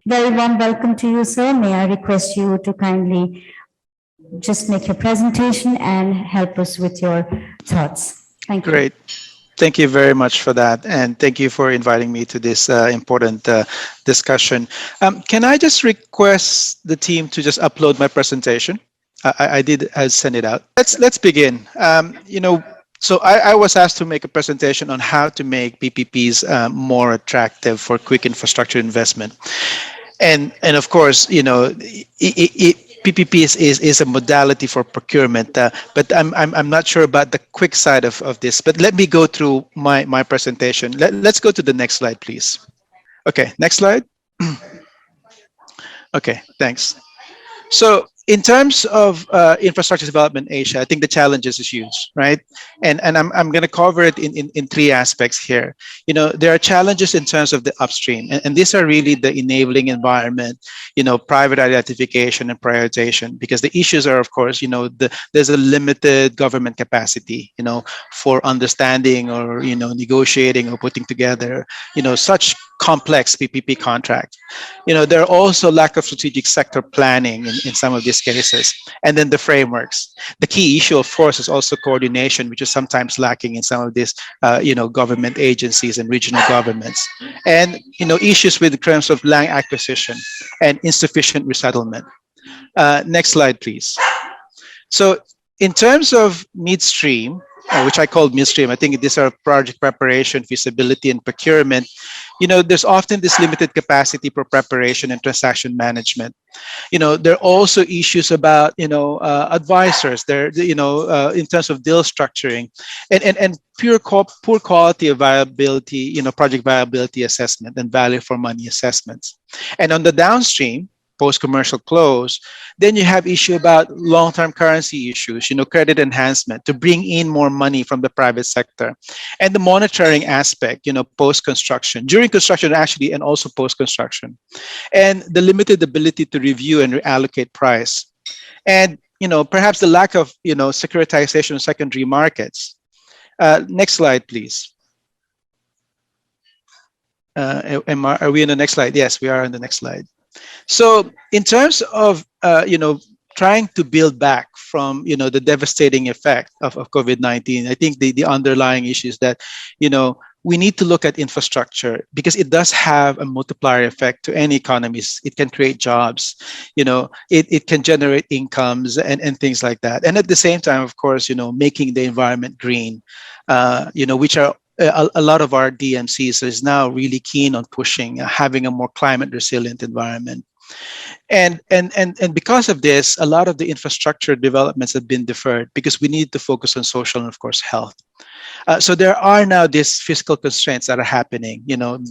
Very warm welcome to you, sir. May I request you to kindly just make your presentation and help us with your thoughts. Thank you. Great. Thank you very much for that. And thank you for inviting me to this important discussion. Can I just request the team to just upload my presentation? I did send it out. Let's begin. So I was asked to make a presentation on how to make PPPs more attractive for quick infrastructure investment. And of course, PPP is a modality for procurement, but I'm not sure about the quick side of this. But let me go through my presentation. Let's go to the next slide, please. Okay, next slide. Okay, thanks. So in terms of infrastructure development in Asia, I think the challenges is huge, right? And I'm going to cover it in three aspects here. There are challenges in terms of the upstream, and these are really the enabling environment, private identification and prioritization, because the issues are, of course, there's a limited government capacity, for understanding or, negotiating or putting together, such complex PPP contract. There are also lack of strategic sector planning in some of these cases. And then the frameworks. The key issue, of course, is also coordination, which is sometimes lacking in some of these, government agencies and regional governments. And, issues with terms of land acquisition and insufficient resettlement. Next slide, please. So in terms of midstream, which I call midstream, I think these are project preparation, feasibility, and procurement. There's often this limited capacity for preparation and transaction management. There are also issues about, advisors there, in terms of deal structuring and poor quality of viability, project viability assessment and value for money assessments. And on the downstream, post-commercial close, then you have issue about long-term currency issues, credit enhancement to bring in more money from the private sector, and the monitoring aspect, post-construction, during construction actually, and also post-construction, and the limited ability to review and reallocate price, and perhaps the lack of securitization of secondary markets. Next slide, please. Are we in the next slide? Yes, we are on the next slide. So in terms of, trying to build back from, the devastating effect of COVID-19, I think the underlying issue is that, we need to look at infrastructure because it does have a multiplier effect to any economies. It can create jobs, it can generate incomes and things like that. And at the same time, of course, making the environment green, which are a lot of our DMCs is now really keen on pushing, having a more climate resilient environment. And because of this, a lot of the infrastructure developments have been deferred because we need to focus on social and, of course, health. So there are now these fiscal constraints that are happening,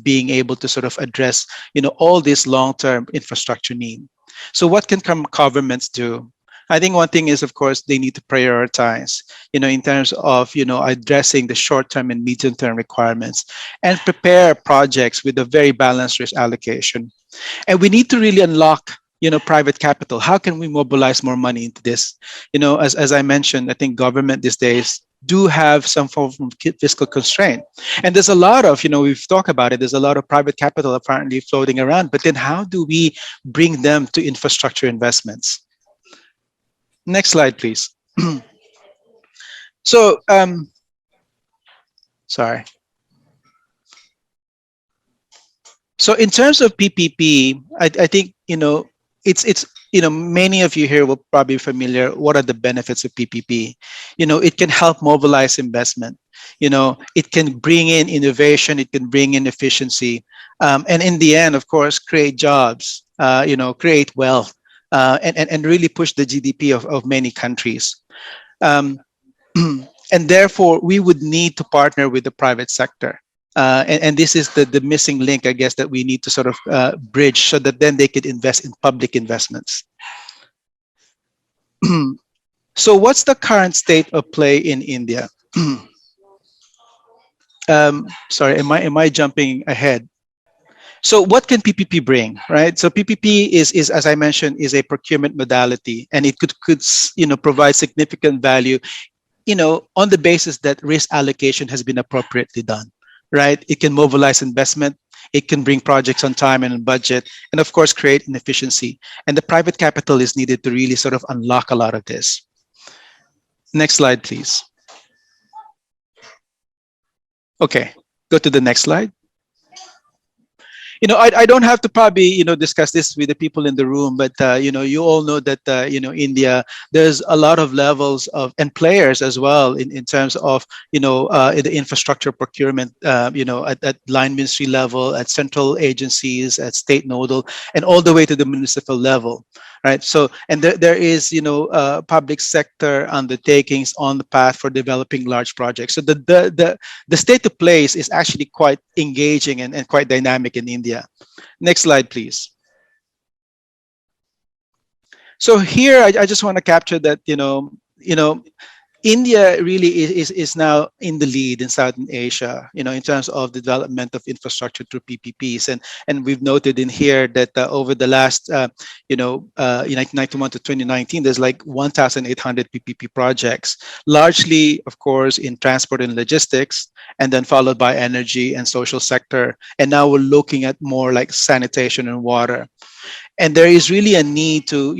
being able to sort of address, all these long-term infrastructure need. So what can governments do? I think one thing is, of course, they need to prioritize, in terms of, addressing the short-term and medium-term requirements and prepare projects with a very balanced risk allocation. And we need to really unlock, private capital. How can we mobilize more money into this? As I mentioned, I think government these days do have some form of fiscal constraint. And there's a lot of, we've talked about it, there's a lot of private capital apparently floating around, but then how do we bring them to infrastructure investments? Next slide, please. So, sorry. So in terms of PPP, I think, it's many of you here will probably be familiar. What are the benefits of PPP? It can help mobilize investment. It can bring in innovation. It can bring in efficiency. And in the end, of course, create jobs, create wealth. And really push the GDP of many countries. And therefore, we would need to partner with the private sector. And this is the missing link, I guess, that we need to sort of bridge so that then they could invest in public investments. So what's the current state of play in India? Sorry, am I jumping ahead? So what can PPP bring, right? So PPP is as I mentioned, is a procurement modality, and it could provide significant value, on the basis that risk allocation has been appropriately done, right? It can mobilize investment. It can bring projects on time and on budget, and of course, create an efficiency. And the private capital is needed to really sort of unlock a lot of this. Next slide, please. Okay, go to the next slide. I don't have to probably, discuss this with the people in the room, but, you all know that, India, there's a lot of levels of, and players as well in terms of, in the infrastructure procurement, at line ministry level, at central agencies, at state nodal, and all the way to the municipal level. Right. So, and there is, public sector undertakings on the path for developing large projects. So the state of place is actually quite engaging and quite dynamic in India. Next slide, please. So here, I just want to capture that, India really is now in the lead in Southern Asia, in terms of the development of infrastructure through PPPs. And we've noted in here that over the last, 1991 to 2019, there's like 1,800 PPP projects, largely, of course, in transport and logistics, and then followed by energy and social sector. And now we're looking at more like sanitation and water. And there is really a need to,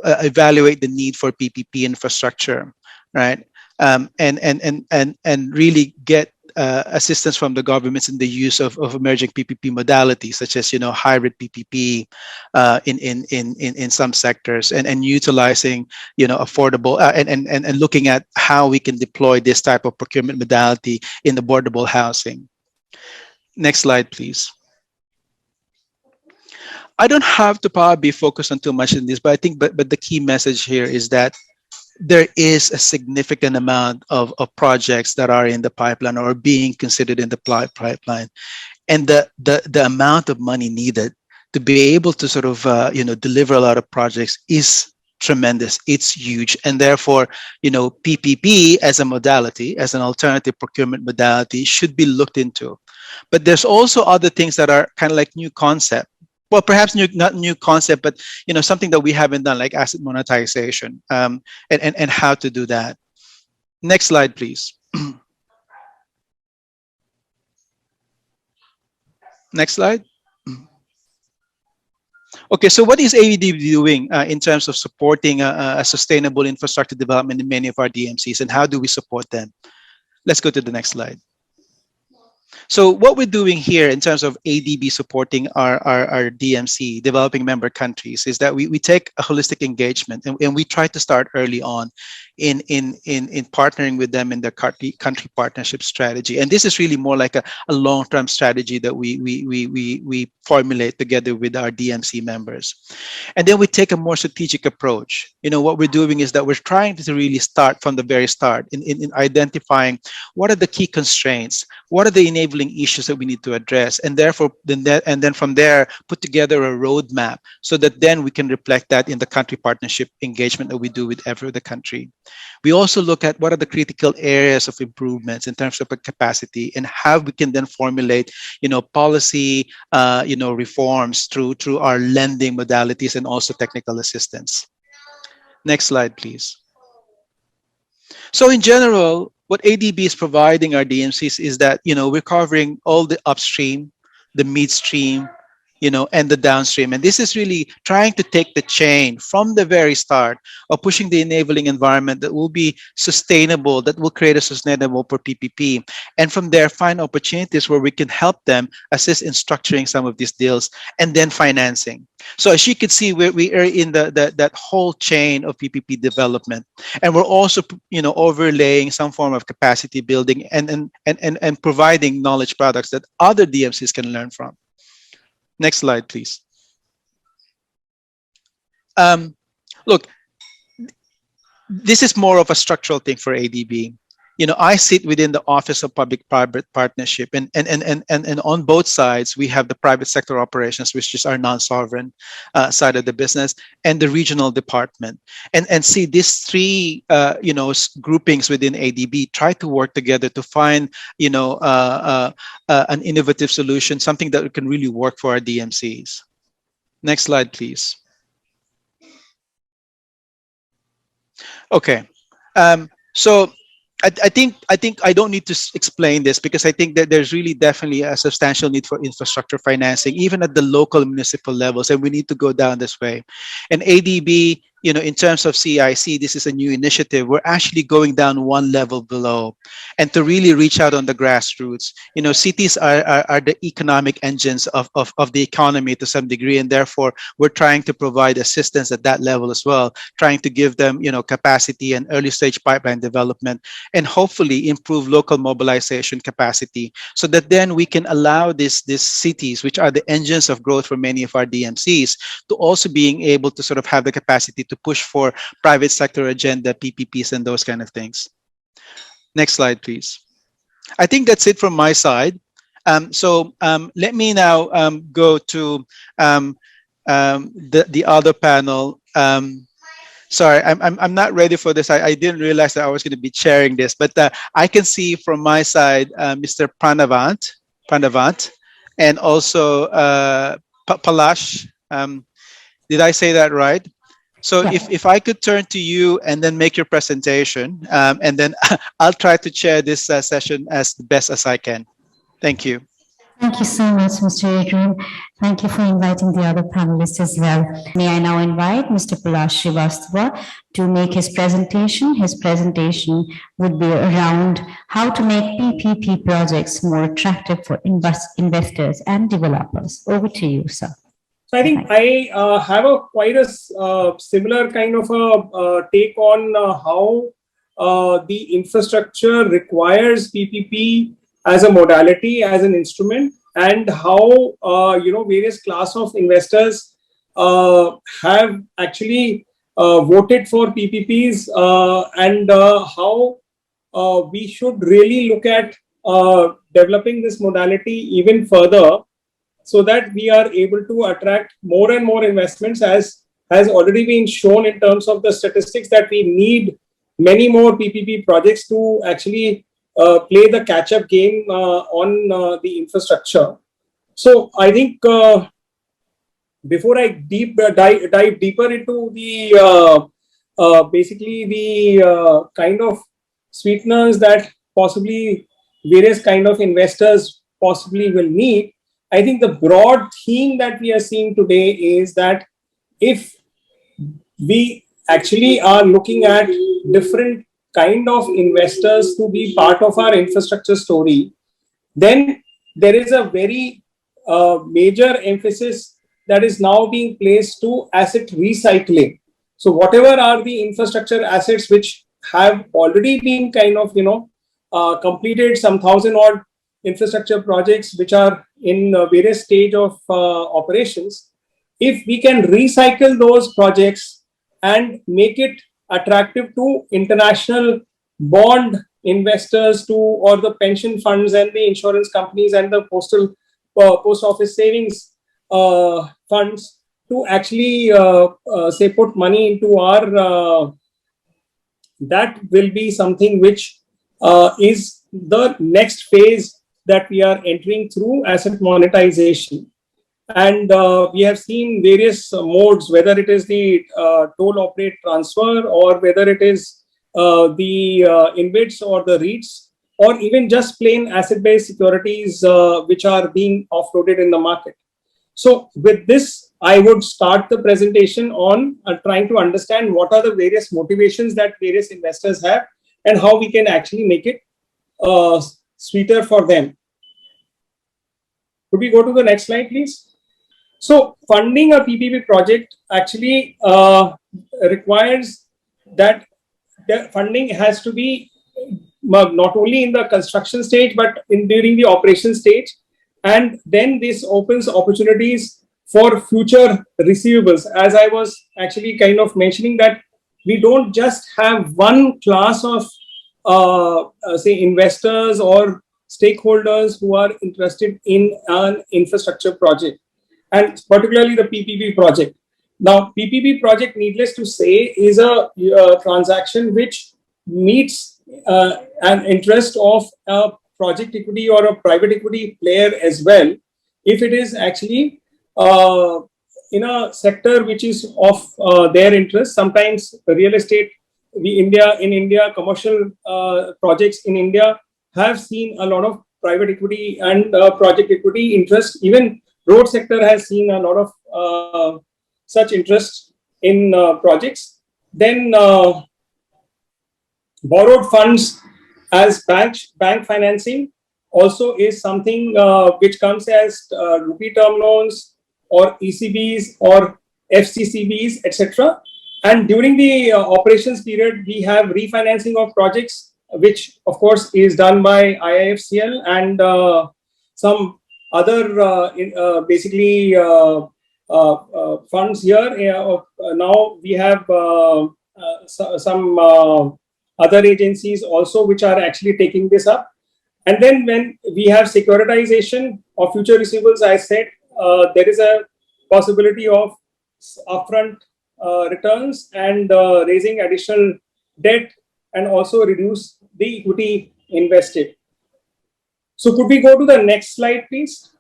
evaluate the need for PPP infrastructure, right? And really get assistance from the governments in the use of emerging PPP modalities, such as hybrid PPP in some sectors, and utilizing affordable and looking at how we can deploy this type of procurement modality in affordable housing. Next slide, please. I don't have to probably focus on too much in this, but I think but the key message here is that there is a significant amount of projects that are in the pipeline or being considered in the pipeline, and the amount of money needed to be able to sort of deliver a lot of projects is tremendous. It's huge, and therefore PPP as a modality, as an alternative procurement modality, should be looked into. But there's also other things that are kind of like new concept. Well, perhaps not new concept, but something that we haven't done, like asset monetization, and how to do that. Next slide, please. Next slide. Okay, so what is AED doing in terms of supporting a sustainable infrastructure development in many of our DMCs, and how do we support them? Let's go to the next slide. So what we're doing here in terms of ADB supporting our DMC, developing member countries, is that we take a holistic engagement, and we try to start early on in partnering with them in their country partnership strategy. And this is really more like a long-term strategy that we formulate together with our DMC members. And then we take a more strategic approach. What we're doing is that we're trying to really start from the very start in identifying what are the key constraints, what are the enabling issues that we need to address, and therefore then from there put together a roadmap so that then we can reflect that in the country partnership engagement that we do with every other country. We also look at what are the critical areas of improvements in terms of capacity, and how we can then formulate policy reforms through our lending modalities and also technical assistance. Next slide, please. So in general, what ADB is providing our DMCs is that we're covering all the upstream, the midstream, and the downstream. And this is really trying to take the chain from the very start of pushing the enabling environment that will be sustainable, that will create a sustainable for PPP. And from there, find opportunities where we can help them assist in structuring some of these deals, and then financing. So as you can see, we are in that whole chain of PPP development. And we're also, overlaying some form of capacity building and providing knowledge products that other DMCs can learn from. Next slide, please. Look, this is more of a structural thing for ADB. I sit within the Office of Public-Private Partnership, and on both sides, we have the private sector operations, which is our non-sovereign side of the business, and the regional department. And see, these three, groupings within ADB try to work together to find, an innovative solution, something that can really work for our DMCs. Next slide, please. Okay. So I think I don't need to explain this, because I think that there's really definitely a substantial need for infrastructure financing, even at the local municipal levels, and we need to go down this way. And ADB, in terms of CIC, this is a new initiative. We're actually going down one level below, and to really reach out on the grassroots. Cities are the economic engines of the economy to some degree, and therefore we're trying to provide assistance at that level as well, trying to give them, capacity and early stage pipeline development, and hopefully improve local mobilization capacity, so that then we can allow these cities, which are the engines of growth for many of our DMCs, to also being able to sort of have the capacity to push for private sector agenda, PPPs, and those kind of things. Next slide, please. I think that's it from my side. So let me now go to the other panel. Sorry, I'm not ready for this. I didn't realize that I was going to be chairing this, but I can see from my side Mr. Pranavant, and also Palash. Did I say that right? So Yeah. if I could turn to you and then make your presentation, and then I'll try to chair this session as best as I can. Thank you. Thank you so much, Mr. Adrian. Thank you for inviting the other panelists as well. May I now invite Mr. Palash Srivastava to make his presentation. His presentation would be around how to make PPP projects more attractive for investors and developers. Over to you, sir. So I think I have quite a similar kind of a take on how the infrastructure requires PPP as a modality, as an instrument, and how various class of investors have actually voted for PPPs, and how we should really look at developing this modality even further, so that we are able to attract more and more investments, as has already been shown in terms of the statistics, that we need many more PPP projects to actually play the catch-up game on the infrastructure. So I think before I dive deeper into the basically the kind of sweeteners that possibly various kind of investors possibly will need, I think the broad theme that we are seeing today is that if we actually are looking at different kind of investors to be part of our infrastructure story, then there is a very major emphasis that is now being placed to asset recycling. So whatever are the infrastructure assets which have already been kind of completed, some 1,000 odd infrastructure projects which are in various stage of operations, if we can recycle those projects and make it attractive to international bond investors, to or the pension funds and the insurance companies and the post office savings funds, to actually say put money into our that will be something which is the next phase that we are entering through asset monetization. And we have seen various modes, whether it is the toll operate transfer, or whether it is the InvITs or the REITs, or even just plain asset-based securities which are being offloaded in the market. So with this, I would start the presentation on trying to understand what are the various motivations that various investors have, and how we can actually make it sweeter for them. Could we go to the next slide, please? So funding a PPP project actually requires that the funding has to be not only in the construction stage, but during the operation stage. And then this opens opportunities for future receivables. As I was actually kind of mentioning, that we don't just have one class of say investors or stakeholders who are interested in an infrastructure project, and particularly the PPP project. Now, PPP project, needless to say, is a transaction which meets an interest of a project equity or a private equity player as well, if it is actually in a sector which is of their interest. Sometimes real estate in India, commercial projects in India have seen a lot of private equity and project equity interest. Even road sector has seen a lot of such interest in projects. Then borrowed funds as bank financing also is something which comes as rupee term loans or ECBs or FCCBs, etc. And during the operations period, we have refinancing of projects, which of course is done by IIFCL and some other funds here. Now we have some other agencies also which are actually taking this up. And then when we have securitization of future receivables, I said there is a possibility of upfront returns and raising additional debt and also reduce the equity invested. So could we go to the next slide, please?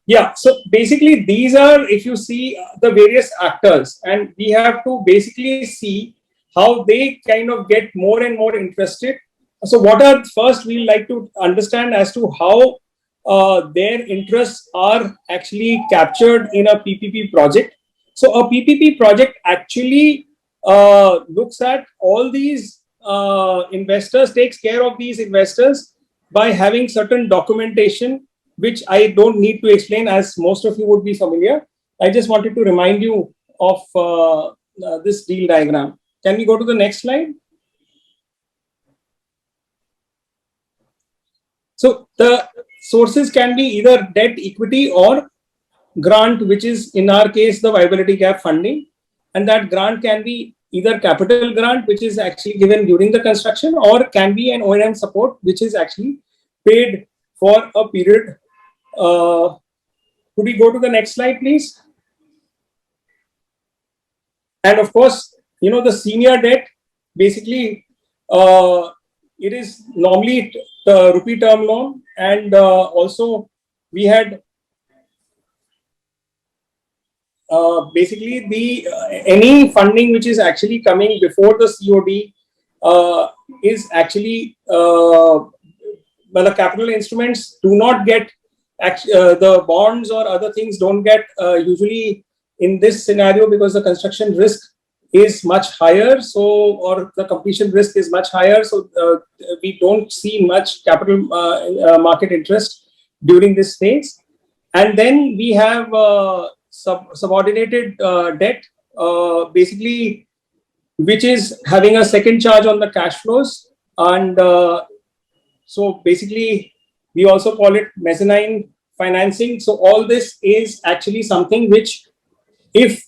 Yeah, so basically these are, if you see the various actors, and we have to basically see how they kind of get more and more interested. So what are, first we like to understand as to how their interests are actually captured in a PPP project. So a PPP project actually looks at all these investors, takes care of these investors by having certain documentation, which I don't need to explain as most of you would be familiar. I just wanted to remind you of this deal diagram. Can we go to the next slide? So the sources can be either debt, equity, or grant, which is in our case the viability gap funding. And that grant can be either capital grant, which is actually given during the construction, or can be an O&M support, which is actually paid for a period. Could we go to the next slide, please? And of course, you know, the senior debt, basically, it is normally the rupee term loan, and also we had basically the any funding which is actually coming before the COD is actually well, the capital instruments do not get the bonds or other things don't get usually in this scenario, because the construction risk is much higher, so, or the completion risk is much higher, so we don't see much capital market interest during this phase. And then we have subordinated debt, basically, which is having a second charge on the cash flows. And so basically, we also call it mezzanine financing. So all this is actually something which, if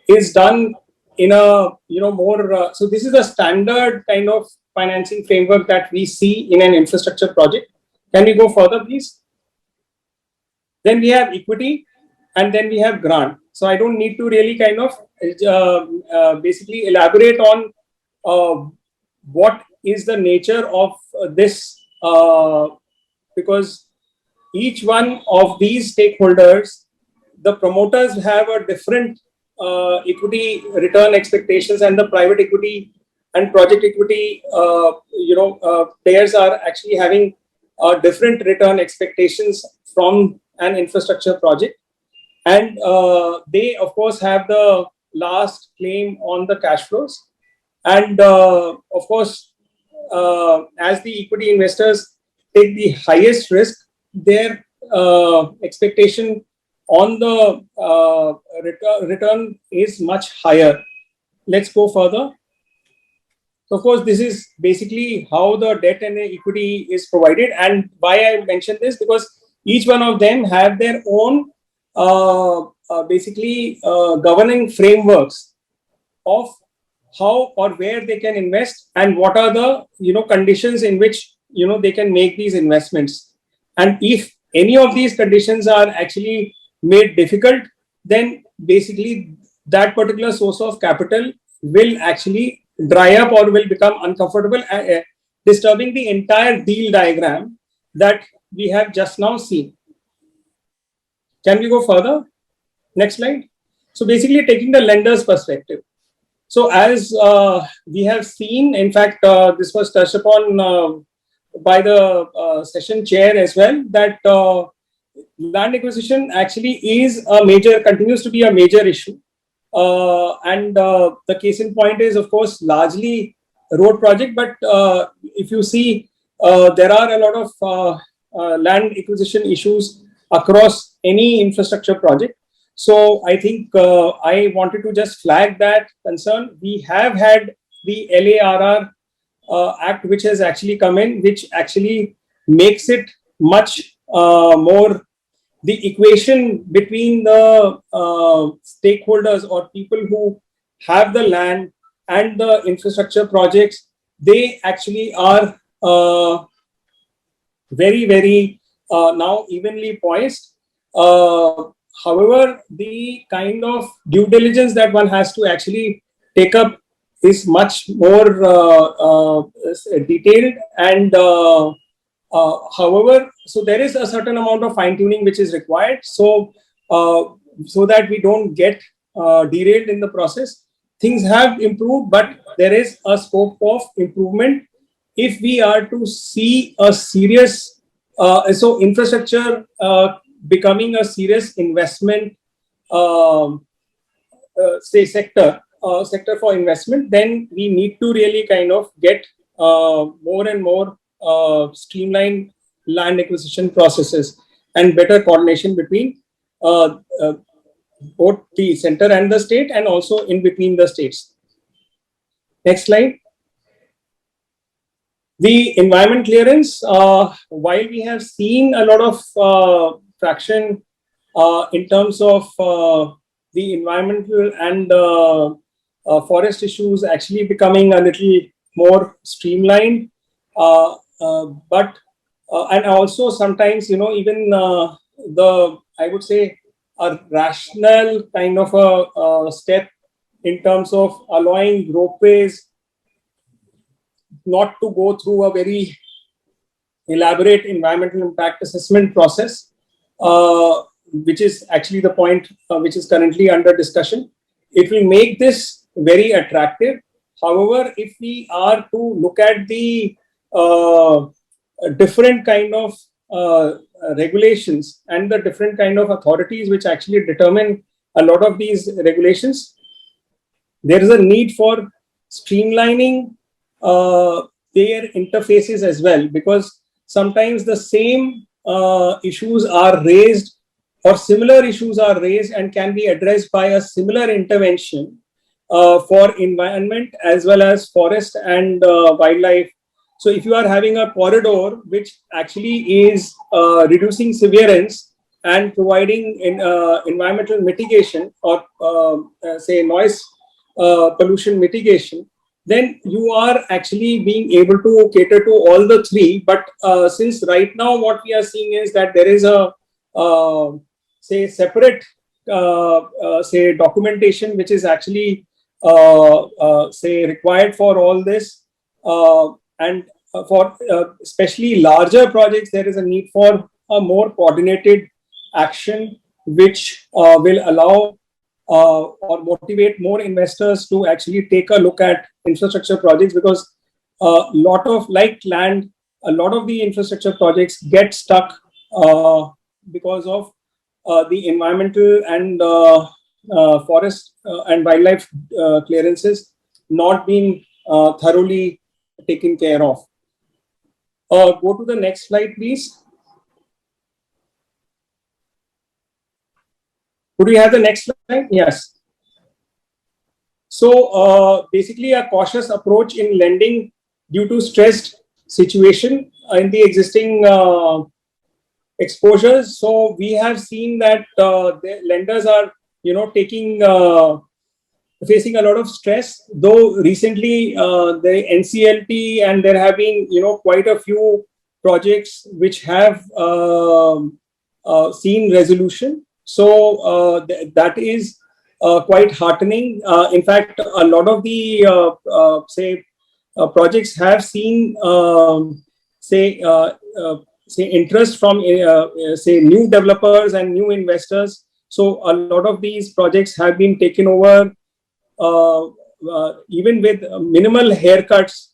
is done in a more so this is a standard kind of financing framework that we see in an infrastructure project. Can we go further, please? Then we have equity, and then we have grant. So I don't need to really kind of basically elaborate on what is the nature of this, because each one of these stakeholders, the promoters have a different equity return expectations, and the private equity and project equity players are actually having different return expectations from an infrastructure project. And they of course have the last claim on the cash flows. And of course, as the equity investors take the highest risk, their expectation on the return is much higher. Let's go further. So of course, this is basically how the debt and the equity is provided. And why I mentioned this, because each one of them have their own governing frameworks of how or where they can invest, and what are the conditions in which they can make these investments. And if any of these conditions are actually made difficult, then basically that particular source of capital will actually dry up or will become uncomfortable, disturbing the entire deal diagram that we have just now seen. Can we go further? Next slide. So basically, taking the lender's perspective. So as we have seen, in fact, this was touched upon by the session chair as well, that land acquisition actually is a major, continues to be a major issue. And the case in point is, of course, largely a road project. But if you see, there are a lot of land acquisition issues across any infrastructure project. So I think I wanted to just flag that concern. We have had the LARR Act, which has actually come in, which actually makes it much more, the equation between the stakeholders or people who have the land and the infrastructure projects, they actually are very now evenly poised. However, the kind of due diligence that one has to actually take up is much more detailed, and however, so there is a certain amount of fine tuning which is required, so so that we don't get derailed in the process. Things have improved, but there is a scope of improvement if we are to see a serious so infrastructure becoming a serious investment say sector for investment. Then we need to really kind of get more and more streamlined land acquisition processes and better coordination between both the center and the state, and also in between the states. Next slide. The environment clearance, while we have seen a lot of traction in terms of the environmental and forest issues actually becoming a little more streamlined, but and also sometimes, you know, even the, I would say, a rational kind of a step in terms of allowing ropeways not to go through a very elaborate environmental impact assessment process, which is actually the point which is currently under discussion. It will make this very attractive. However, if we are to look at the different kind of regulations and the different kind of authorities which actually determine a lot of these regulations, there is a need for streamlining their interfaces as well, because sometimes the same issues are raised or similar issues are raised and can be addressed by a similar intervention for environment as well as forest and wildlife. So if you are having a corridor which actually is reducing severance and providing environmental mitigation or say noise pollution mitigation, then you are actually being able to cater to all the three. But since right now what we are seeing is that there is a say separate say documentation which is actually say required for all this, and for especially larger projects, there is a need for a more coordinated action which will allow or motivate more investors to actually take a look at infrastructure projects, because a lot of, like land, a lot of the infrastructure projects get stuck because of the environmental and forest and wildlife clearances not being thoroughly taken care of. Go to the next slide, please. Could we have the next slide? Yes. So basically a cautious approach in lending due to stressed situation in the existing exposures. So we have seen that the lenders are, you know, taking facing a lot of stress, though recently the NCLT and there have been, you know, quite a few projects which have seen resolution. So that is quite heartening. In fact, a lot of the say projects have seen say interest from say new developers and new investors. So a lot of these projects have been taken over even with minimal haircuts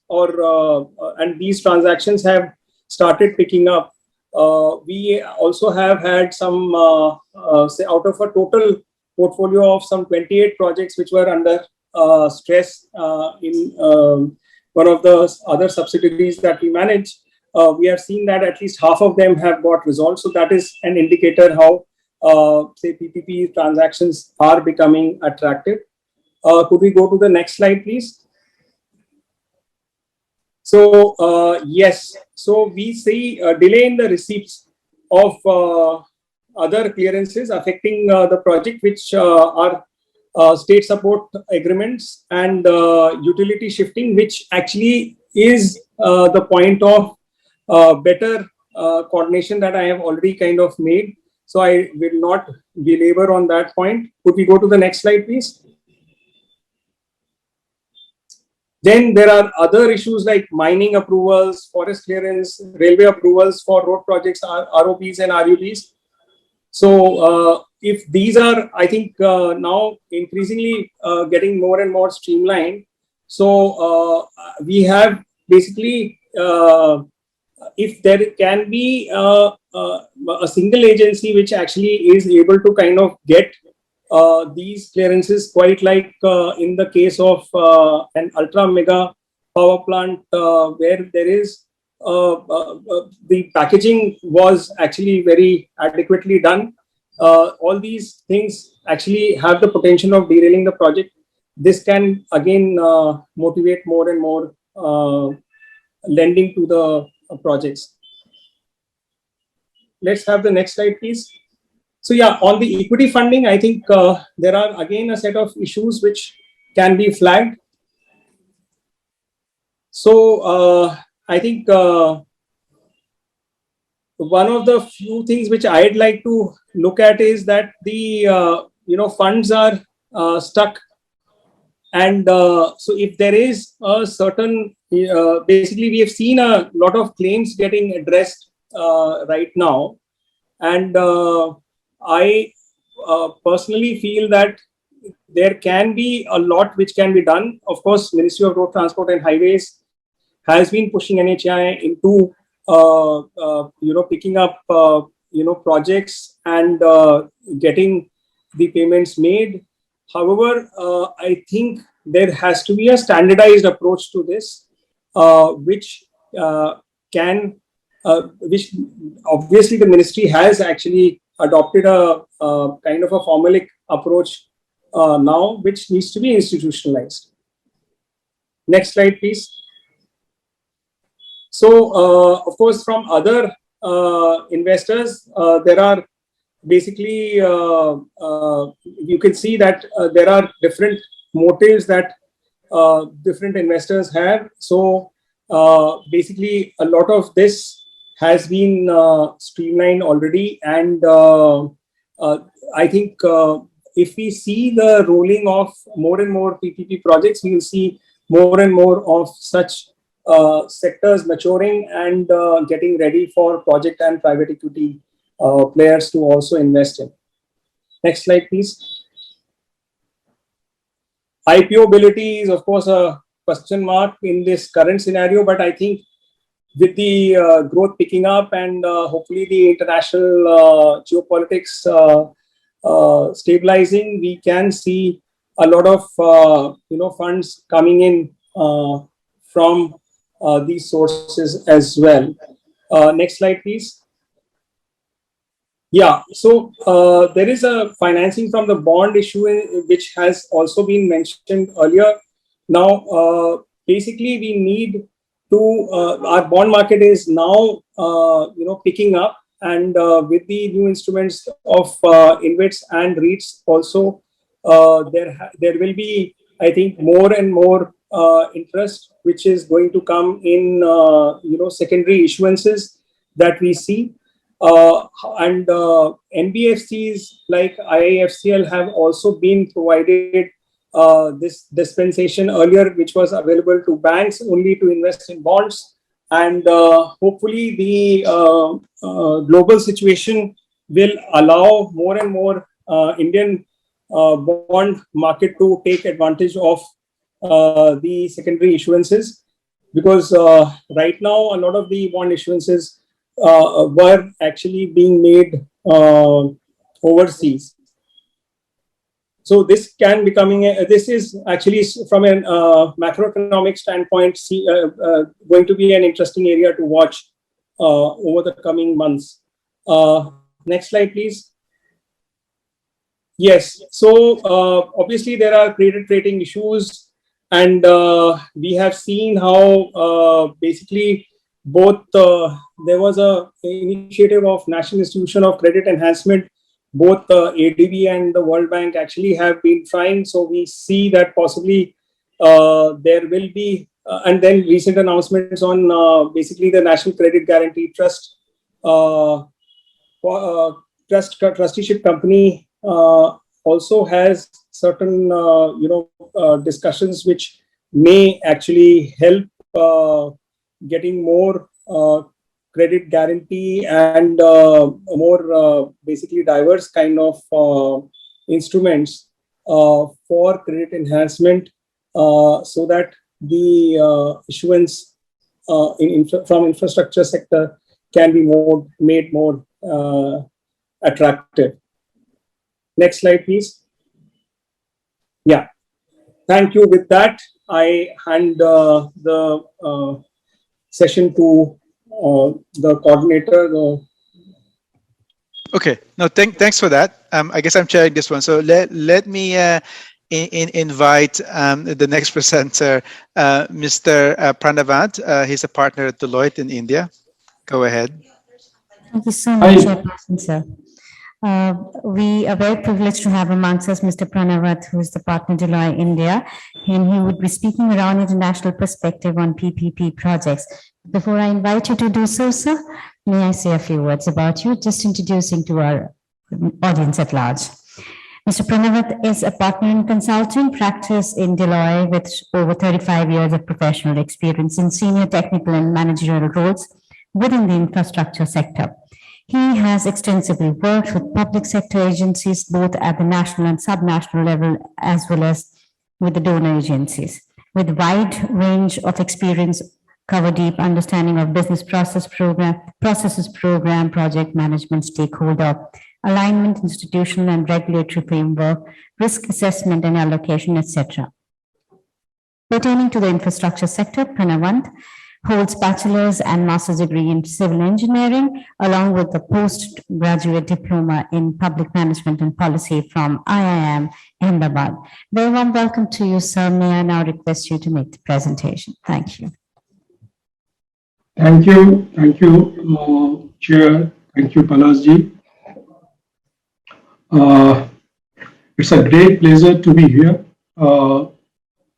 and these transactions have started picking up. We also have had some, say out of a total portfolio of some 28 projects which were under stress in one of the other subsidiaries that we manage. We have seen that at least half of them have got resolved. So that is an indicator how, say, PPP transactions are becoming attractive. Could we go to the next slide, please? So, yes, so we see a delay in the receipts of other clearances affecting the project, which are state support agreements and utility shifting, which actually is the point of better coordination that I have already kind of made. So I will not belabor on that point. Could we go to the next slide, please? Then there are other issues like mining approvals, forest clearance, railway approvals for road projects, ROPs and RUPs. So if these are, I think, now increasingly getting more and more streamlined. So we have basically, if there can be a single agency which actually is able to kind of get these clearances, quite like in the case of an ultra mega power plant where there is the packaging was actually very adequately done. All these things actually have the potential of derailing the project. This can again motivate more and more lending to the projects. Let's have the next slide, please. So yeah, on the equity funding, I think there are again a set of issues which can be flagged. So I think one of the few things which I'd like to look at is that the funds are stuck, and so if there is a certain basically we have seen a lot of claims getting addressed right now, and I personally feel that there can be a lot which can be done. Of course, Ministry of Road Transport and Highways has been pushing NHAI into picking up projects and getting the payments made. However, I think there has to be a standardized approach to this, which obviously the ministry has actually adopted a kind of a formulaic approach now, which needs to be institutionalized. Next slide, please. So, of course, from other investors, there are basically, you can see that there are different motives that different investors have. So, basically, a lot of this has been streamlined already. And I think if we see the rolling of more and more PPP projects, we will see more and more of such sectors maturing and getting ready for project and private equity players to also invest in. Next slide, please. IPO ability is, of course, a question mark in this current scenario, but I think with the growth picking up and hopefully the international geopolitics stabilizing, we can see a lot of funds coming in from these sources as well. Next slide, please. Yeah, so there is a financing from the bond issue which has also been mentioned earlier. Now, basically, we need to our bond market is now picking up, and with the new instruments of InvITs and REITs also, there will be, I think, more and more interest which is going to come in secondary issuances that we see. And NBFCs like IIFCL have also been provided this dispensation earlier, which was available to banks only to invest in bonds. And hopefully the global situation will allow more and more Indian bond market to take advantage of the secondary issuances, because right now a lot of the bond issuances were actually being made overseas. So this can becoming this is actually from a macroeconomic standpoint going to be an interesting area to watch over the coming months. Next slide, please. Yes, so obviously there are credit rating issues, and we have seen how basically both there was a initiative of National Institution of Credit Enhancement. Both ADB and the World Bank actually have been trying. So we see that possibly there will be, and then recent announcements on basically the National Credit Guarantee Trust, trusteeship company also has certain discussions which may actually help getting more credit guarantee and more basically diverse kind of instruments for credit enhancement, so that the issuance from infrastructure sector can be made more attractive. Next slide, please. Yeah, thank you. With that, I hand the session to the coordinator. Okay. No, thanks for that. I guess I'm chairing this one. So let me invite the next presenter, Mr. Pranavant. He's a partner at Deloitte in India. Go ahead. Thank you so much, Chairperson, sir. We are very privileged to have amongst us Mr. Pranavant, who is the partner Deloitte India, and he would be speaking around international perspective on PPP projects. Before I invite you to do so, sir, may I say a few words about you, just introducing to our audience at large. Mr. Pranavant is a partner in consulting practice in Deloitte with over 35 years of professional experience in senior technical and managerial roles within the infrastructure sector. He has extensively worked with public sector agencies, both at the national and subnational level, as well as with the donor agencies. With wide range of experience, cover deep understanding of business processes, program, project management, stakeholder alignment, institutional and regulatory framework, risk assessment and allocation, etc. Pertaining to the infrastructure sector, Pranavant holds bachelor's and master's degree in civil engineering, along with a postgraduate diploma in public management and policy from IIM Ahmedabad. Very warm welcome to you, sir. May I now request you to make the presentation? Thank you. Thank you, Chair. Thank you, Palasji. It's a great pleasure to be here.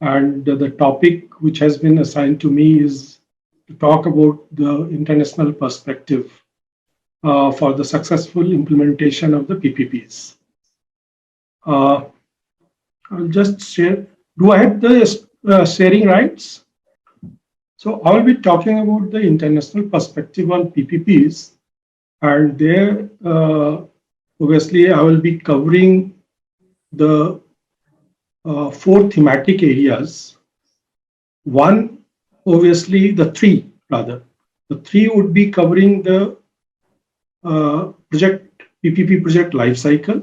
And the topic which has been assigned to me is to talk about the international perspective for the successful implementation of the PPPs. I'll just share. Do I have the sharing rights? So I'll be talking about the international perspective on PPPs, and there, obviously, I will be covering the 4 thematic areas. One, obviously, the 3 rather. The 3 would be covering the PPP project life cycle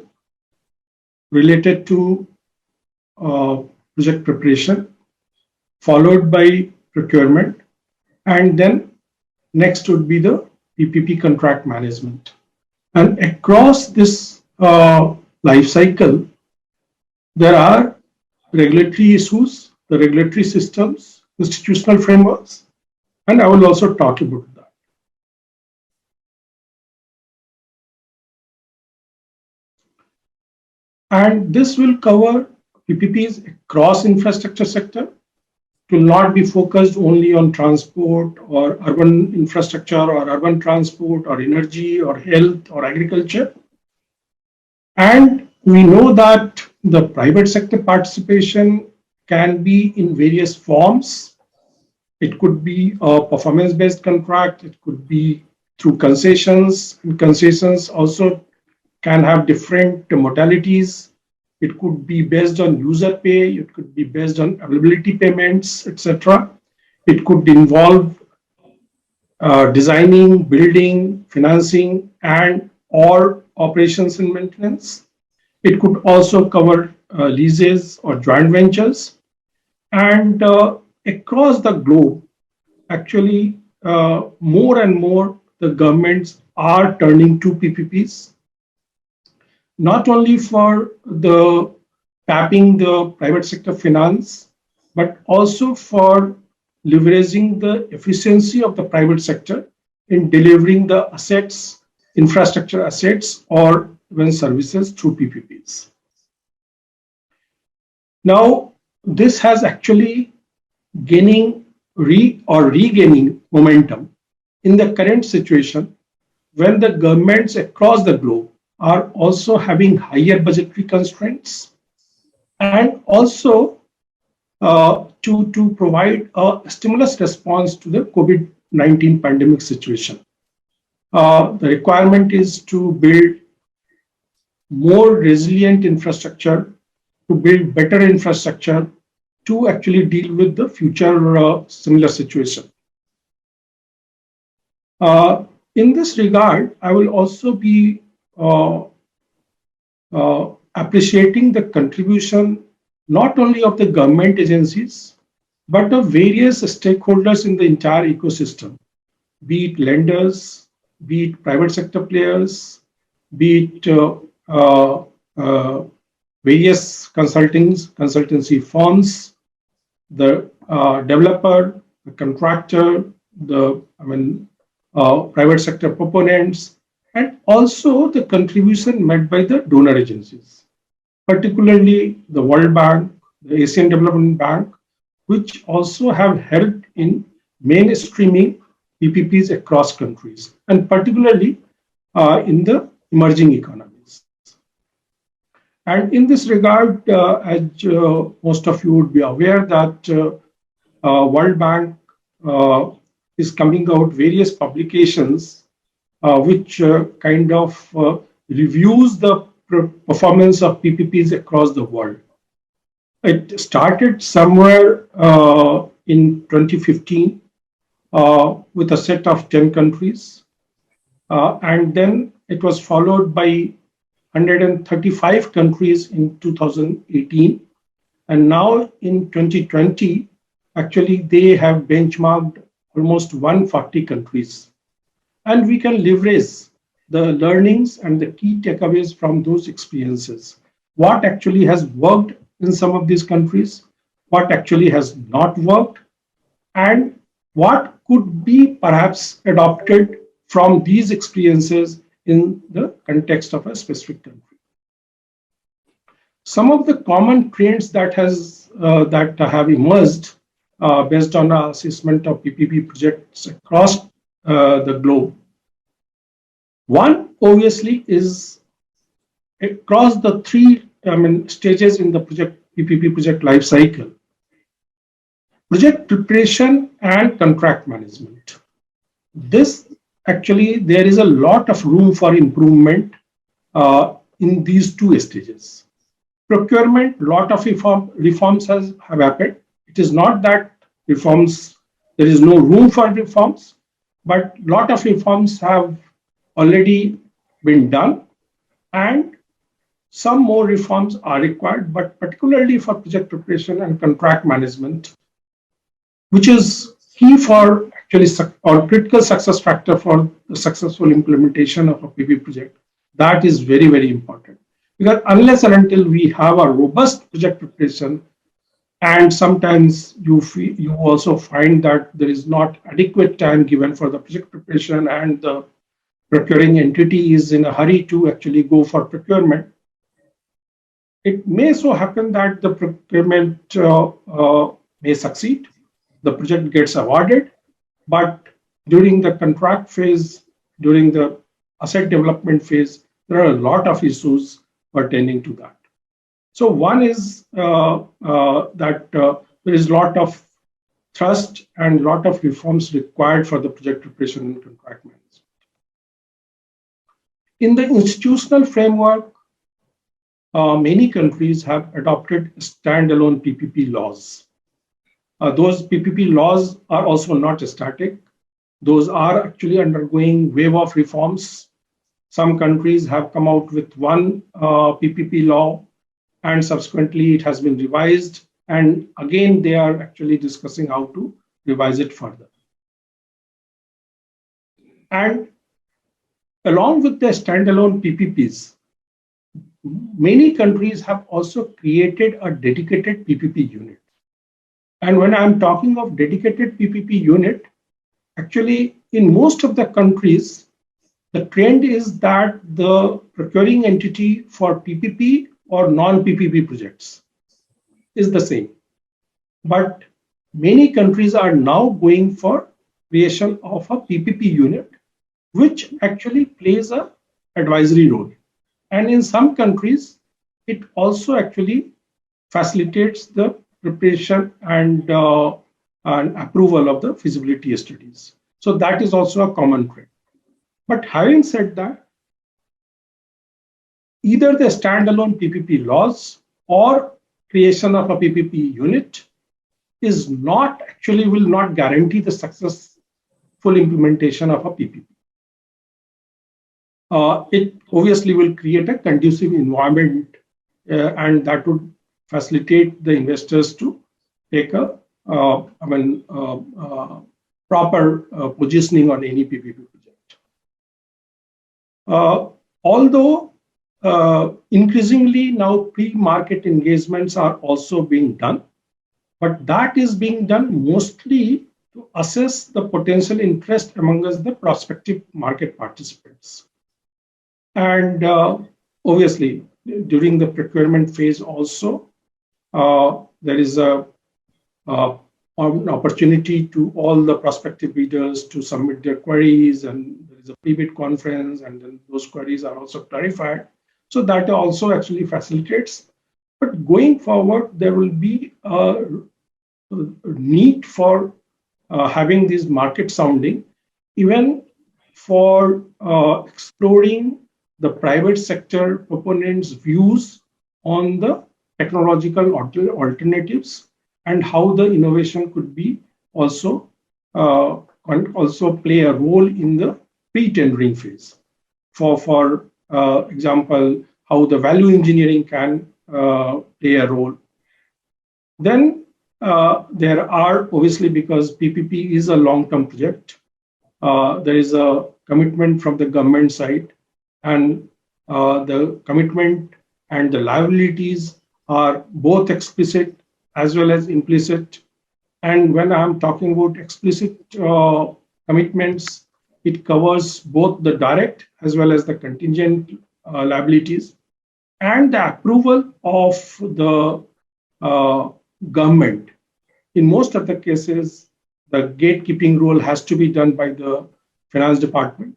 related to project preparation, followed by procurement, and then next would be the PPP contract management. And across this life cycle, there are regulatory issues, the regulatory systems, institutional frameworks, and I will also talk about that. And this will cover PPPs across infrastructure sector. It will not be focused only on transport or urban infrastructure or urban transport or energy or health or agriculture. And we know that the private sector participation can be in various forms. It could be a performance-based contract. It could be through concessions. And concessions also can have different modalities. It could be based on user pay. It could be based on availability payments, etc. It could involve designing, building, financing, and or operations and maintenance. It could also cover leases or joint ventures. And across the globe, actually, more and more the governments are turning to PPPs, not only for the tapping the private sector finance, but also for leveraging the efficiency of the private sector in delivering the assets, infrastructure assets, or even services through PPPs. Now, this has actually gaining regaining momentum in the current situation when the governments across the globe are also having higher budgetary constraints and also to provide a stimulus response to the COVID-19 pandemic situation. The requirement is to build more resilient infrastructure, to build better infrastructure to actually deal with the future similar situation. In this regard, I will also be appreciating the contribution not only of the government agencies, but of various stakeholders in the entire ecosystem, be it lenders, be it private sector players, be it various consultancy firms, the developer, the contractor, the private sector proponents, and also the contribution made by the donor agencies, particularly the World Bank, the Asian Development Bank, which also have helped in mainstreaming PPPs across countries, and particularly in the emerging economies. And in this regard, as most of you would be aware that World Bank is coming out various publications which kind of reviews the performance of PPPs across the world. It started somewhere in 2015 with a set of 10 countries. And then it was followed by 135 countries in 2018. And now in 2020, actually, they have benchmarked almost 140 countries. And we can leverage the learnings and the key takeaways from those experiences. What actually has worked in some of these countries, what actually has not worked, and what could be perhaps adopted from these experiences in the context of a specific country. Some of the common trends that have emerged based on our assessment of PPP projects across the globe. One, obviously, is across the three stages in the PPP project life cycle: project preparation and contract management. This actually, there is a lot of room for improvement in these two stages. Procurement, lot of reforms have happened. It is not that reforms, there is no room for reforms, but lot of reforms have already been done, and some more reforms are required, but particularly for project preparation and contract management, which is key for actually or critical success factor for the successful implementation of a PPP project. That is very, very important, because unless and until we have a robust project preparation, and sometimes you also find that there is not adequate time given for the project preparation, and the procuring entity is in a hurry to actually go for procurement, it may so happen that the procurement may succeed, the project gets awarded, but during the contract phase, during the asset development phase, there are a lot of issues pertaining to that. So one is that there is a lot of thrust and a lot of reforms required for the project preparation and contract management. In the institutional framework, many countries have adopted standalone PPP laws. Those PPP laws are also not static. Those are actually undergoing wave of reforms. Some countries have come out with one PPP law, and subsequently it has been revised. And again, they are actually discussing how to revise it further. And along with the standalone PPPs, many countries have also created a dedicated PPP unit. And when I'm talking of dedicated PPP unit, actually in most of the countries, the trend is that the procuring entity for PPP or non-PPP projects is the same. But many countries are now going for creation of a PPP unit, which actually plays a advisory role. And in some countries, it also actually facilitates the preparation and approval of the feasibility studies. So that is also a common trend. But having said that, either the standalone PPP laws or creation of a PPP unit is not actually will not guarantee the successful implementation of a PPP. It obviously will create a conducive environment and that would facilitate the investors to take a proper positioning on any PPP project. Although increasingly now pre-market engagements are also being done, but that is being done mostly to assess the potential interest among us, the prospective market participants. And obviously, during the procurement phase also, there is an opportunity to all the prospective bidders to submit their queries, and there is a pre-bid conference, and then those queries are also clarified. So that also actually facilitates. But going forward, there will be a need for having this market sounding, even for exploring the private sector proponents' views on the technological alternatives and how the innovation could be also play a role in the pre-tendering phase. For example, how the value engineering can play a role. Then there are obviously, because PPP is a long-term project, there is a commitment from the government side, and the commitment and the liabilities are both explicit as well as implicit. And when I'm talking about explicit commitments, it covers both the direct as well as the contingent liabilities, and the approval of the government. In most of the cases, the gatekeeping role has to be done by the finance department.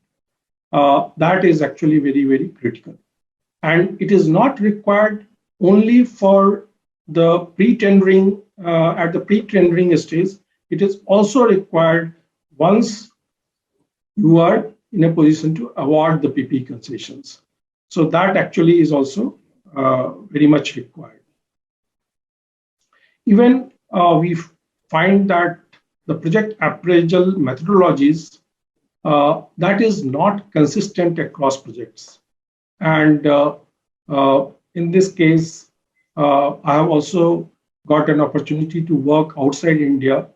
That is actually very, very critical. And it is not required only for the pre-tendering, at the pre-tendering stage. It is also required once you are in a position to award the PP concessions. So that actually is also very much required. Even we find that the project appraisal methodologies, that is not consistent across projects. And in this case, I have also got an opportunity to work outside India,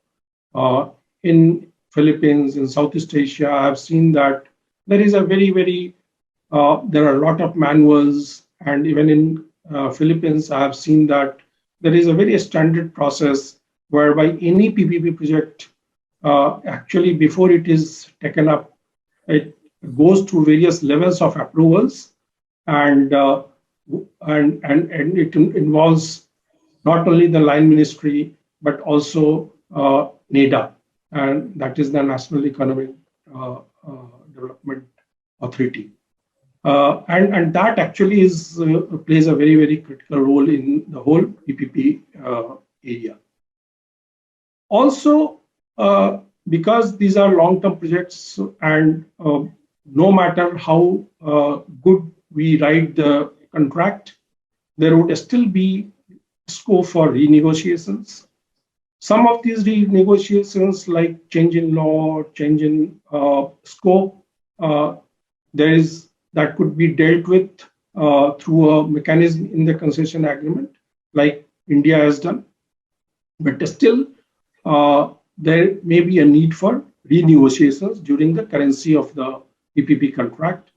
in Philippines, in Southeast Asia. I have seen that there is a there are a lot of manuals, and even in Philippines, I have seen that there is a very standard process whereby any PPP project, actually before it is taken up, it goes through various levels of approvals, and it involves not only the line ministry but also NEDA, and that is the National Economic Development Authority, and that actually is plays a very, very critical role in the whole PPP area. Also, because these are long-term projects, and no matter how good we write the contract, there would still be scope for renegotiations. Some of these renegotiations, like change in law, change in scope, that could be dealt with through a mechanism in the concession agreement, like India has done. But still, there may be a need for renegotiations during the currency of the PPP contract.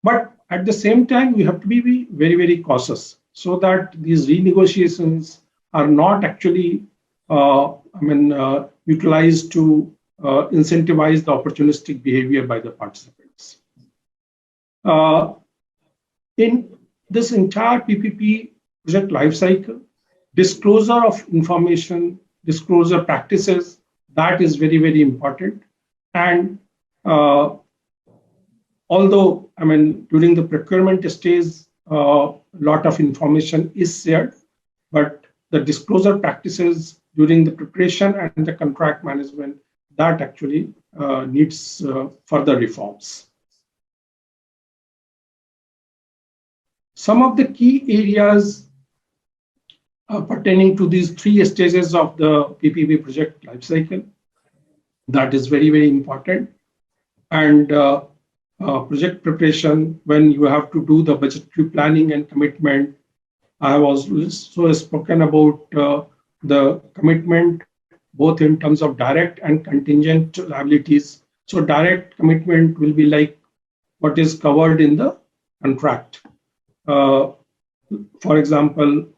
But at the same time, we have to be very, very cautious so that these renegotiations are not actually, utilized to incentivize the opportunistic behavior by the participants. In this entire PPP project lifecycle, disclosure of information, disclosure practices, that is very, very important. And although, during the procurement stage, a lot of information is shared, but the disclosure practices during the preparation and the contract management, that actually needs further reforms. Some of the key areas pertaining to these three stages of the PPP project lifecycle, that is very, very important. And project preparation, when you have to do the budgetary planning and commitment. I have also spoken about the commitment, both in terms of direct and contingent liabilities. So direct commitment will be like what is covered in the contract. For example,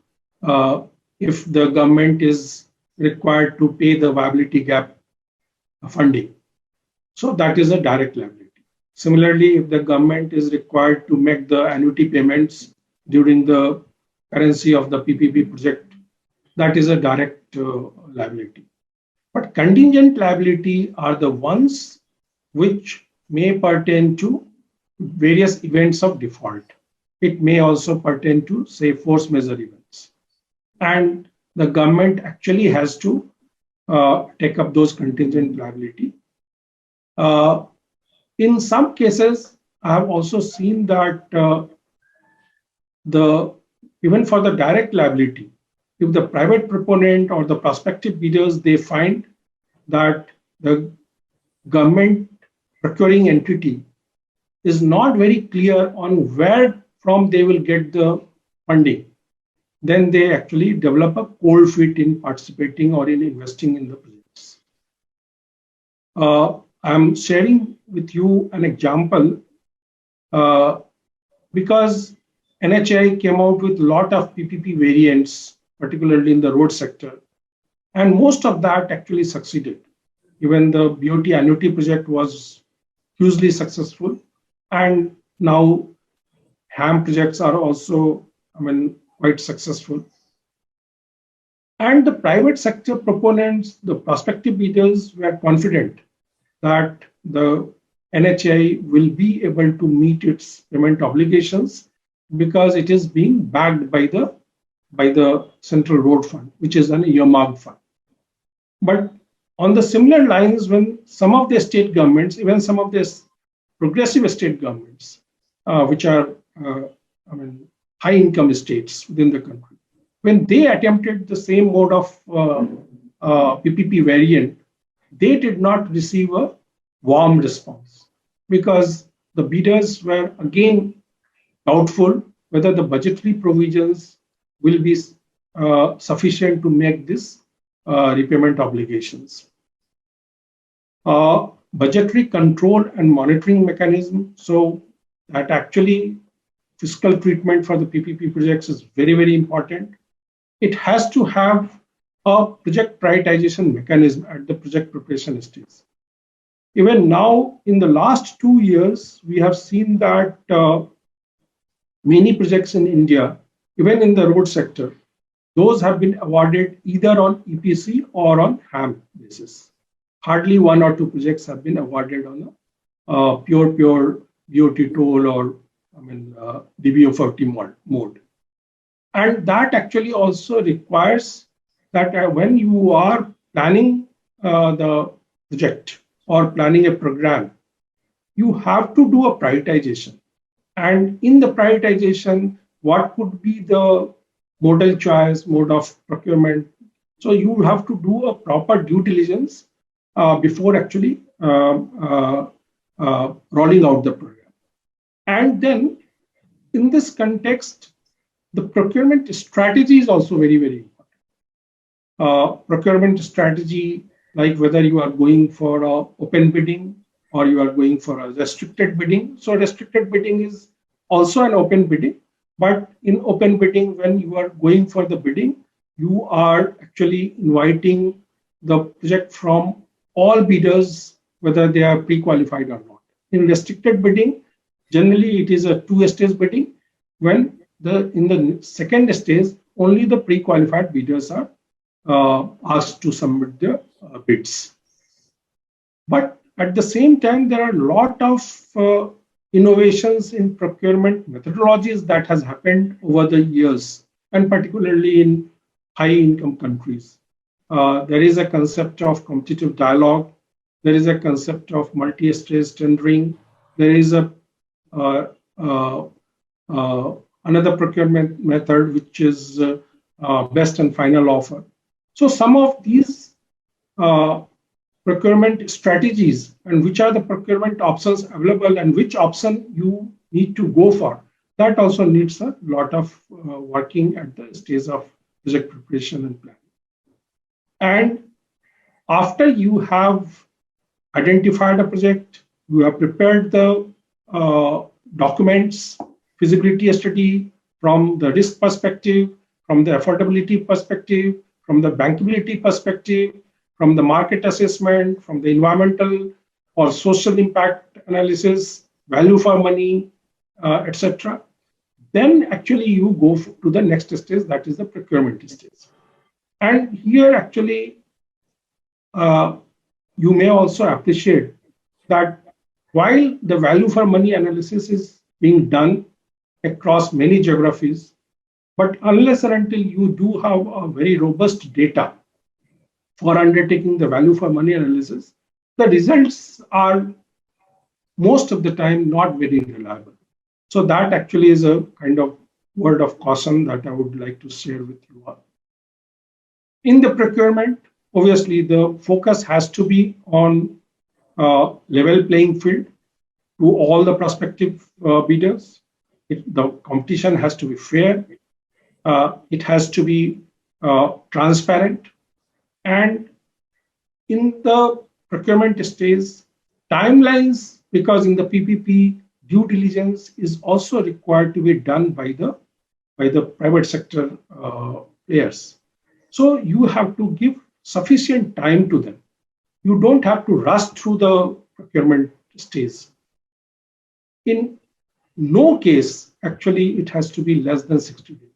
if the government is required to pay the viability gap funding, so that is a direct liability. Similarly, if the government is required to make the annuity payments during the currency of the PPP project, that is a direct liability. But contingent liability are the ones which may pertain to various events of default. It may also pertain to, say, force majeure events. And the government actually has to take up those contingent liability. In some cases, I have also seen that even for the direct liability, if the private proponent or the prospective bidders, they find that the government procuring entity is not very clear on where from they will get the funding, then they actually develop a cold feet in participating or in investing in the projects. I'm sharing with you an example because NHAI came out with a lot of PPP variants, particularly in the road sector, and most of that actually succeeded. Even the BOT annuity project was hugely successful, and now HAM projects are also, quite successful. And the private sector proponents, the prospective bidders, were confident that the NHAI will be able to meet its payment obligations because it is being backed by the Central Road Fund, which is an earmarked fund. But on the similar lines, when some of the state governments, even some of the progressive state governments, which are high income states within the country, when they attempted the same mode of PPP variant, they did not receive a warm response because the bidders were again doubtful whether the budgetary provisions will be sufficient to make this repayment obligations. Budgetary control and monitoring mechanism, so that actually fiscal treatment for the PPP projects is very, very important. It has to have a project prioritization mechanism at the project preparation stage. Even now, in the last 2 years, we have seen that many projects in India, even in the road sector, those have been awarded either on EPC or on HAM basis. Hardly 1 or 2 projects have been awarded on a pure BOT toll or DBO40 mode. And that actually also requires that when you are planning the project or planning a program, you have to do a prioritization. And in the prioritization, what could be the modal choice, mode of procurement. So you have to do a proper due diligence before actually rolling out the program. And then in this context, the procurement strategy is also very, very important. Procurement strategy, like whether you are going for open bidding or you are going for a restricted bidding. So restricted bidding is also an open bidding, but in open bidding, when you are going for the bidding, you are actually inviting the project from all bidders, whether they are pre-qualified or not. In restricted bidding, generally it is a two-stage bidding, when in the second stage, only the pre-qualified bidders are asked to submit their bids. But at the same time, there are a lot of innovations in procurement methodologies that has happened over the years, and particularly in high-income countries. There is a concept of competitive dialogue. There is a concept of multi-stage tendering. There is a another procurement method, which is best and final offer. So some of these procurement strategies and which are the procurement options available and which option you need to go for, that also needs a lot of working at the stage of project preparation and planning. And after you have identified a project, you have prepared the documents, feasibility study from the risk perspective, from the affordability perspective, from the bankability perspective, from the market assessment, from the environmental or social impact analysis, value for money, etc. Then actually you go to the next stage, that is the procurement stage. And here actually you may also appreciate that while the value for money analysis is being done across many geographies, but unless and until you do have a very robust data for undertaking the value for money analysis, the results are most of the time not very reliable. So that actually is a kind of word of caution that I would like to share with you all. In the procurement, obviously the focus has to be on level playing field to all the prospective bidders. The competition has to be fair. It has to be transparent. And in the procurement stage, timelines, because in the PPP, due diligence is also required to be done by the private sector players. So you have to give sufficient time to them. You don't have to rush through the procurement stage. In no case, actually, it has to be less than 60 days.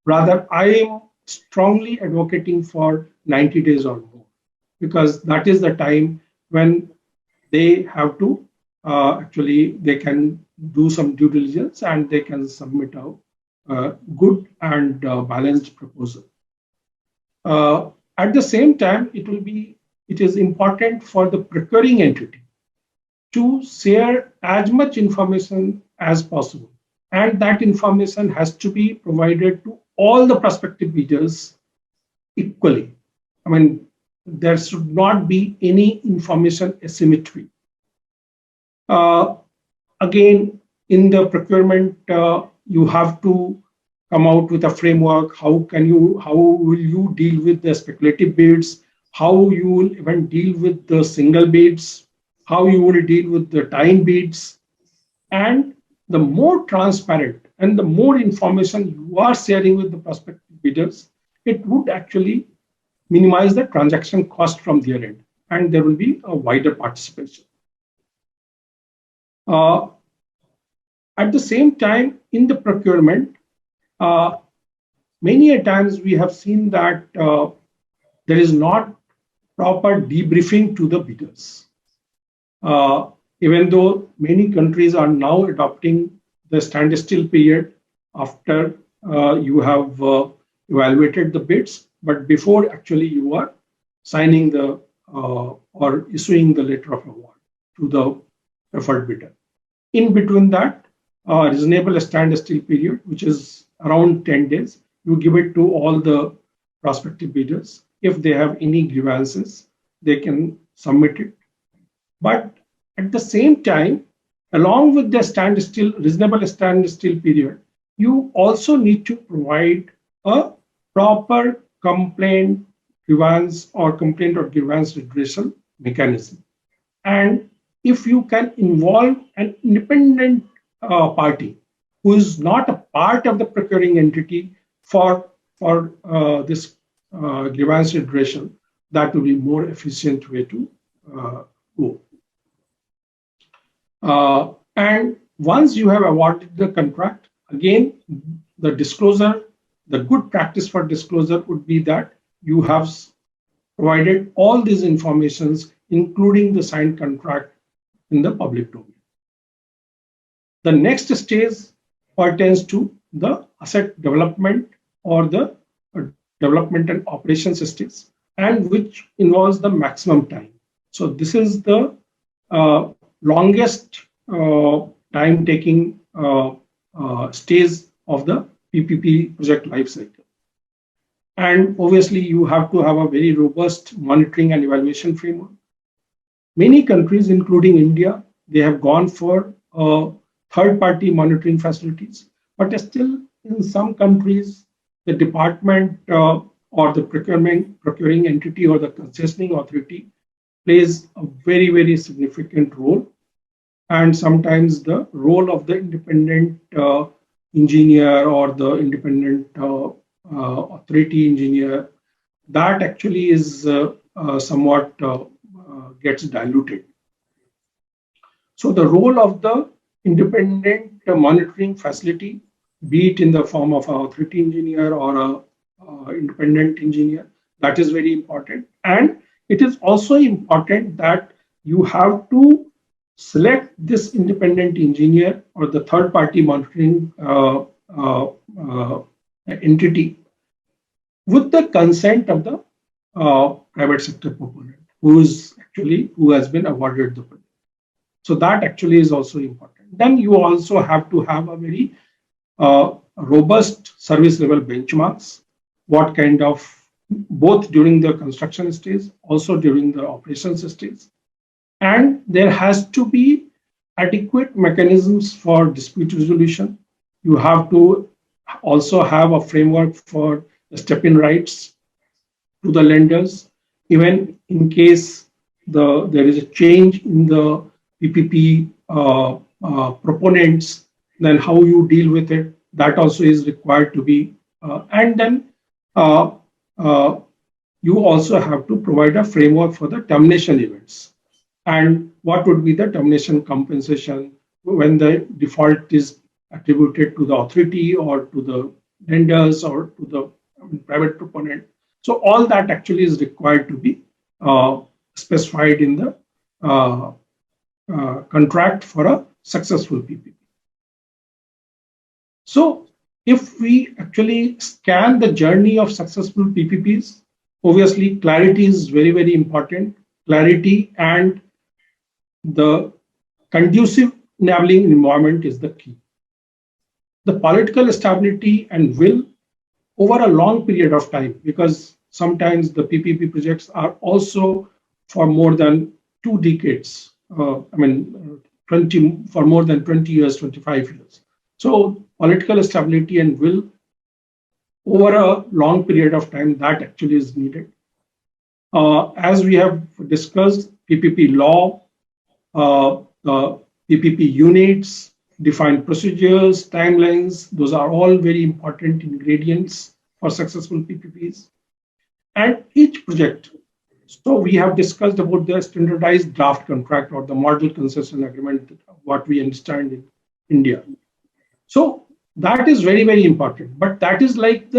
Rather, I am strongly advocating for 90 days or more, because that is the time when they have to actually, they can do some due diligence and they can submit a good and balanced proposal. At the same time, it is important for the procuring entity to share as much information as possible. And that information has to be provided to all the prospective bidders equally. I mean, there should not be any information asymmetry. Again, in the procurement, you have to come out with a framework. How will you deal with the speculative bids? How you will even deal with the single bids? How you will deal with the time bids? And the more transparent and the more information you are sharing with the prospective bidders, it would actually minimize the transaction cost from their end, and there will be a wider participation. At the same time, in the procurement, many a times we have seen that there is not proper debriefing to the bidders. Even though many countries are now adopting the standstill period after you have evaluated the bids, but before actually you are signing the or issuing the letter of award to the preferred bidder. In between that, reasonable standstill period, which is around 10 days. You give it to all the prospective bidders. If they have any grievances, they can submit it. But at the same time, along with the standstill, reasonable standstill period, you also need to provide a proper complaint, grievance or grievance redressal mechanism. And if you can involve an independent party who is not a part of the procuring entity for this grievance redressal, that will be more efficient way to go. And once you have awarded the contract, again, the disclosure, the good practice for disclosure would be that you have provided all these informations, including the signed contract, in the public domain. The next stage pertains to the asset development or the development and operations stage, and which involves the maximum time. So this is the longest time-taking stage of the PPP project life cycle. And obviously, you have to have a very robust monitoring and evaluation framework. Many countries, including India, they have gone for third-party monitoring facilities, but still in some countries, the department or the procuring entity or the concessioning authority plays a very, very significant role. And sometimes the role of the independent engineer or the independent authority engineer, that actually is somewhat gets diluted. So the role of the independent monitoring facility, be it in the form of an authority engineer or an independent engineer, that is very important. And it is also important that you have to select this independent engineer or the third-party monitoring entity with the consent of the private sector proponent who has been awarded the project. So that actually is also important. Then you also have to have a very robust service level benchmarks, what kind of, both during the construction stage, also during the operations stage. And there has to be adequate mechanisms for dispute resolution. You have to also have a framework for the step-in rights to the lenders, even in case there is a change in the PPP proponents, then how you deal with it, that also is required to be. And then you also have to provide a framework for the termination events. And what would be the termination compensation when the default is attributed to the authority or to the lenders or to the private proponent. So all that actually is required to be specified in the contract for a successful PPP. So if we actually scan the journey of successful PPPs, obviously clarity is very, very important. Clarity and the conducive enabling environment is the key. The political stability and will over a long period of time, because sometimes the PPP projects are also for more than 2 decades. For more than 20 years, 25 years. So political stability and will over a long period of time, that actually is needed. As we have discussed, PPP law, the PPP units, defined procedures, timelines, those are all very important ingredients for successful PPPs. And each project, so we have discussed about the standardized draft contract or the model concession agreement, what we understand in India. So that is very, very important. But that is like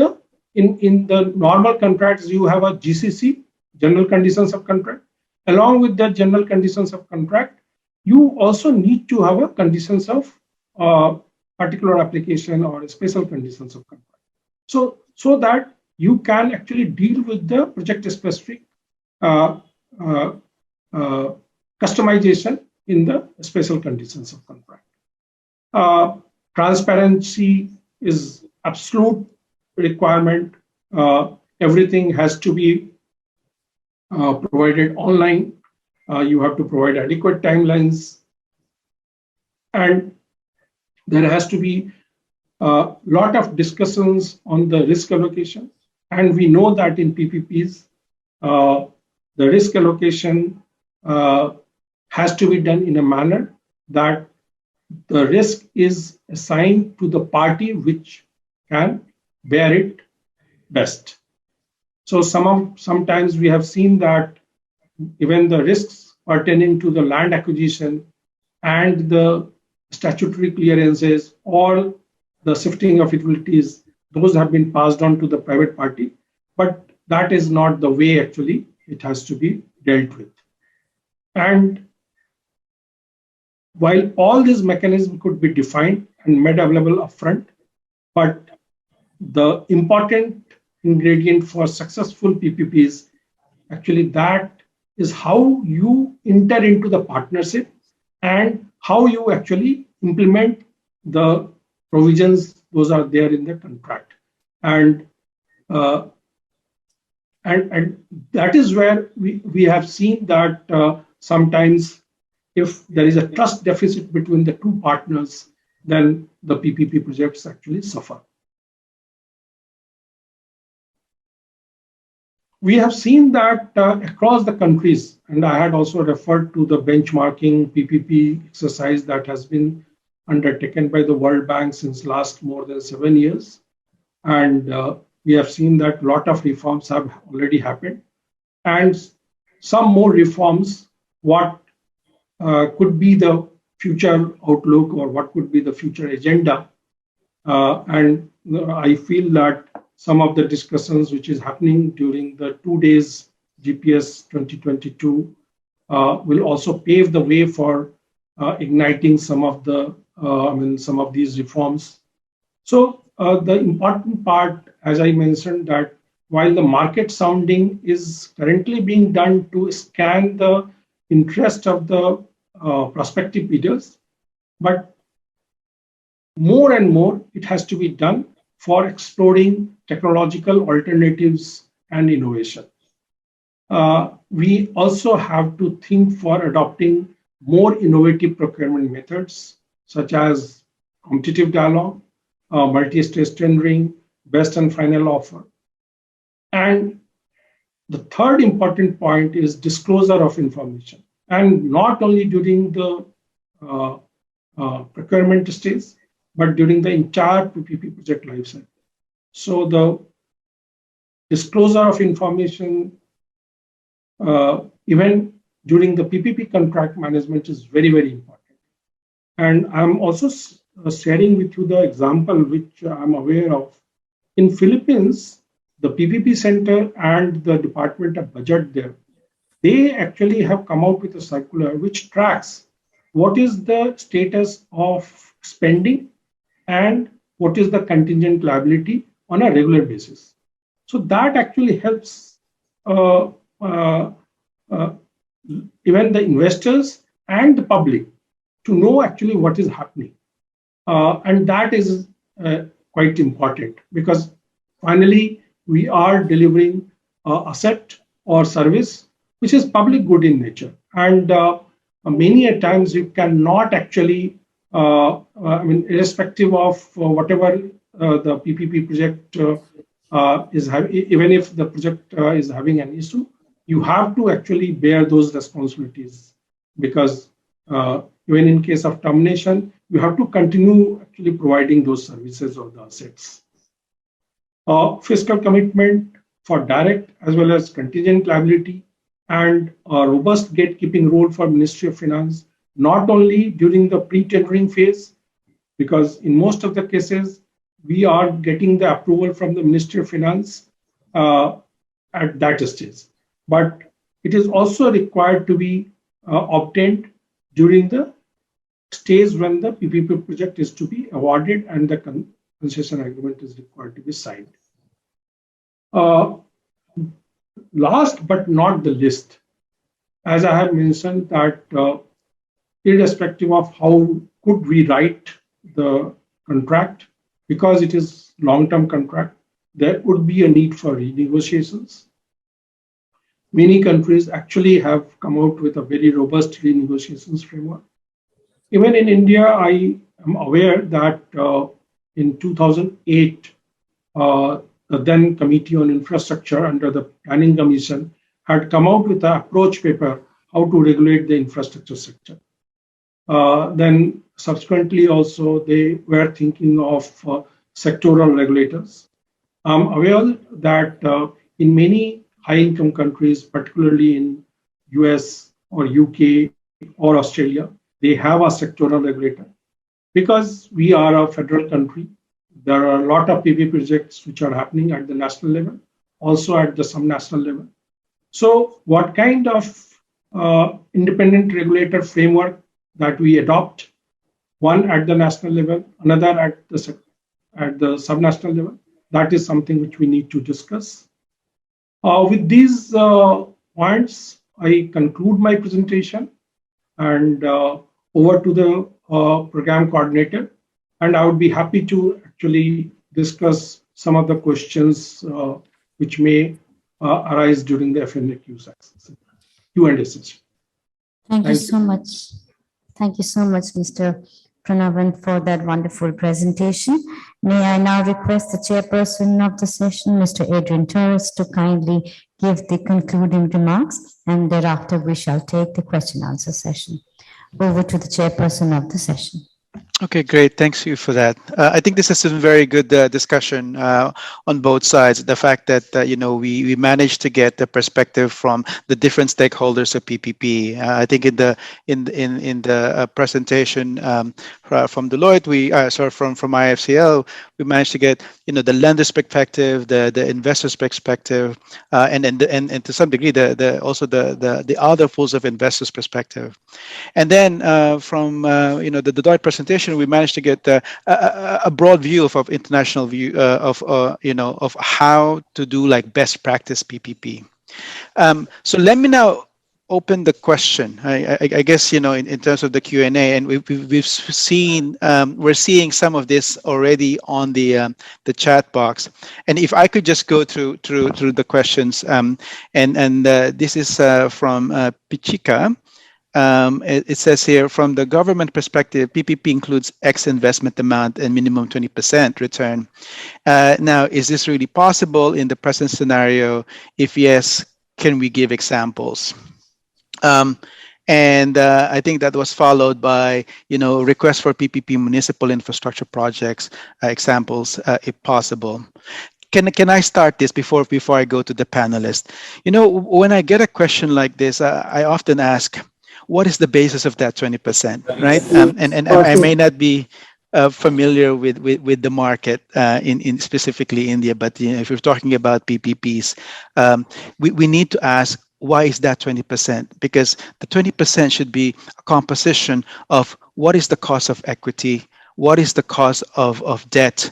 in the normal contracts, you have a GCC, general conditions of contract. Along with the general conditions of contract, you also need to have a conditions of particular application or special conditions of contract. So that you can actually deal with the project specific customization in the special conditions of contract. Transparency is absolute requirement. Everything has to be provided online. You have to provide adequate timelines, and there has to be a lot of discussions on the risk allocation. And we know that in PPPs, the risk allocation has to be done in a manner that the risk is assigned to the party which can bear it best. So sometimes we have seen that even the risks pertaining to the land acquisition and the statutory clearances or the shifting of utilities, those have been passed on to the private party, but that is not the way actually it has to be dealt with. And while all these mechanisms could be defined and made available upfront, but the important ingredient for successful PPPs, actually that is how you enter into the partnership and how you actually implement the provisions those are there in the contract. And that is where we have seen that sometimes if there is a trust deficit between the two partners, then the PPP projects actually suffer. We have seen that across the countries, and I had also referred to the benchmarking PPP exercise that has been undertaken by the World Bank since last more than 7 years. And we have seen that a lot of reforms have already happened. And some more reforms, what could be the future outlook or what could be the future agenda. And I feel that some of the discussions which is happening during the 2 days GPS 2022 will also pave the way for igniting some of the some of these reforms. So the important part, as I mentioned, that while the market sounding is currently being done to scan the interest of the prospective bidders, but more and more it has to be done for exploring technological alternatives and innovation. We also have to think for adopting more innovative procurement methods, such as competitive dialogue, multi-stage tendering, best and final offer. And the third important point is disclosure of information, and not only during the procurement stage, but during the entire PPP project lifecycle. So the disclosure of information, even during the PPP contract management, is very, very important. And I'm also sharing with you the example which I'm aware of. In Philippines, the PPP Center and the Department of Budget there, they actually have come out with a circular which tracks what is the status of spending and what is the contingent liability on a regular basis. So that actually helps even the investors and the public to know actually what is happening. And that is quite important, because finally we are delivering an asset or service which is public good in nature. And many a times you cannot actually, irrespective of whatever the PPP project is having, even if the project is having an issue, you have to actually bear those responsibilities, because even in case of termination, you have to continue actually providing those services or the assets. Fiscal commitment for direct as well as contingent liability, and a robust gatekeeping role for Ministry of Finance, not only during the pre-tendering phase, because in most of the cases, we are getting the approval from the Ministry of Finance at that stage. But it is also required to be obtained during the stage when the PPP project is to be awarded and the concession agreement is required to be signed. Last but not the least, as I have mentioned, that irrespective of how could we write the contract, because it is long-term contract, there would be a need for renegotiations. Many countries actually have come out with a very robust renegotiations framework. Even in India, I am aware that in 2008, the then Committee on Infrastructure under the Planning Commission had come out with an approach paper how to regulate the infrastructure sector. Then subsequently also they were thinking of sectoral regulators. I'm aware that in many high-income countries, particularly in US or UK or Australia, they have a sectoral regulator. Because we are a federal country, there are a lot of PPP projects which are happening at the national level, also at the subnational level. So what kind of independent regulator framework that we adopt, one at the national level, another at the subnational level, that is something which we need to discuss. With these points, I conclude my presentation and over to the program coordinator. And I would be happy to actually discuss some of the questions which may arise during the FNQ Q&A session. Thank you so much. Thank you so much, Mr. Pranavan, for that wonderful presentation. May I now request the chairperson of the session, Mr. Adrian Torres, to kindly give the concluding remarks, and thereafter we shall take the question answer session. Over to the chairperson of the session. Okay, great. Thanks you for that. I think this has been very good discussion on both sides. The fact that we managed to get the perspective from the different stakeholders of PPP. I think in the presentation from Deloitte, from IFCL, we managed to get the lender's perspective, the investor's perspective, and to some degree also the other pools of investors' perspective. And then from the Deloitte presentation, we managed to get a broad view of international view of how to do like best practice PPP. So let me now open the question. I guess in terms of the Q&A, and we've seen we're seeing some of this already on the chat box. And if I could just go through the questions, and this is from Pichika. It says here, from the government perspective, PPP includes X investment amount and minimum 20% return. Now, is this really possible in the present scenario? If yes, can we give examples? And I think that was followed by, requests for PPP municipal infrastructure projects, examples, if possible. Can I start this before I go to the panelists? When I get a question like this, I often ask, what is the basis of that 20%, right? And I may not be familiar with the market in specifically India, but if we're talking about PPPs, we need to ask, why is that 20%? Because the 20% should be a composition of what is the cost of equity, what is the cost of debt,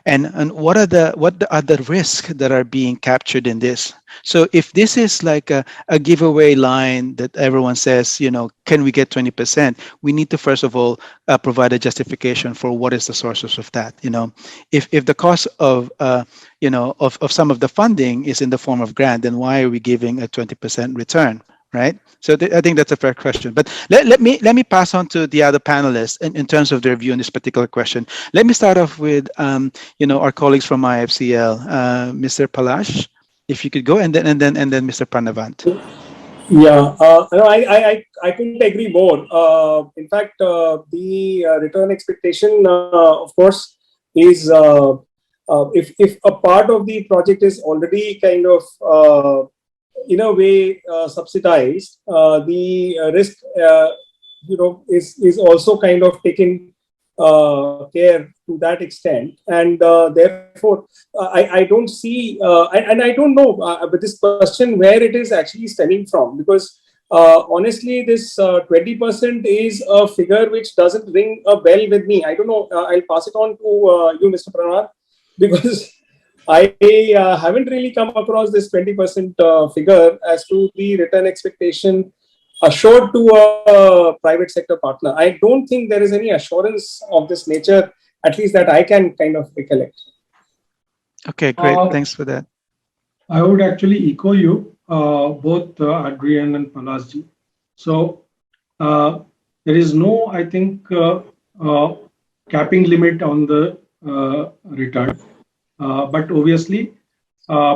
and what are the risks that are being captured in this? So if this is like a giveaway line that everyone says, can we get 20%? We need to first of all provide a justification for what is the sources of that. If the cost of of some of the funding is in the form of grant, then why are we giving a 20% return? Right. So I think that's a fair question. But let me pass on to the other panelists in terms of their view on this particular question. Let me start off with our colleagues from IFCL, Mr. Palash, if you could go, and then Mr. Pranavant. Yeah, I couldn't agree more. In fact, the return expectation, of course, is if a part of the project is already kind of in a way subsidized, the risk is also kind of taken care to that extent, and therefore I don't see and I don't know with this question where it is actually stemming from, because honestly this 20% is a figure which doesn't ring a bell with me. I don't know. I'll pass it on to you, Mr. Pranav, because I haven't really come across this 20% figure as to the return expectation assured to a private sector partner. I don't think there is any assurance of this nature at least that I can kind of recollect. Okay, great. Thanks for that. I would actually echo you, both Adrian and Palasji. So there is no, I think, capping limit on the return. But obviously,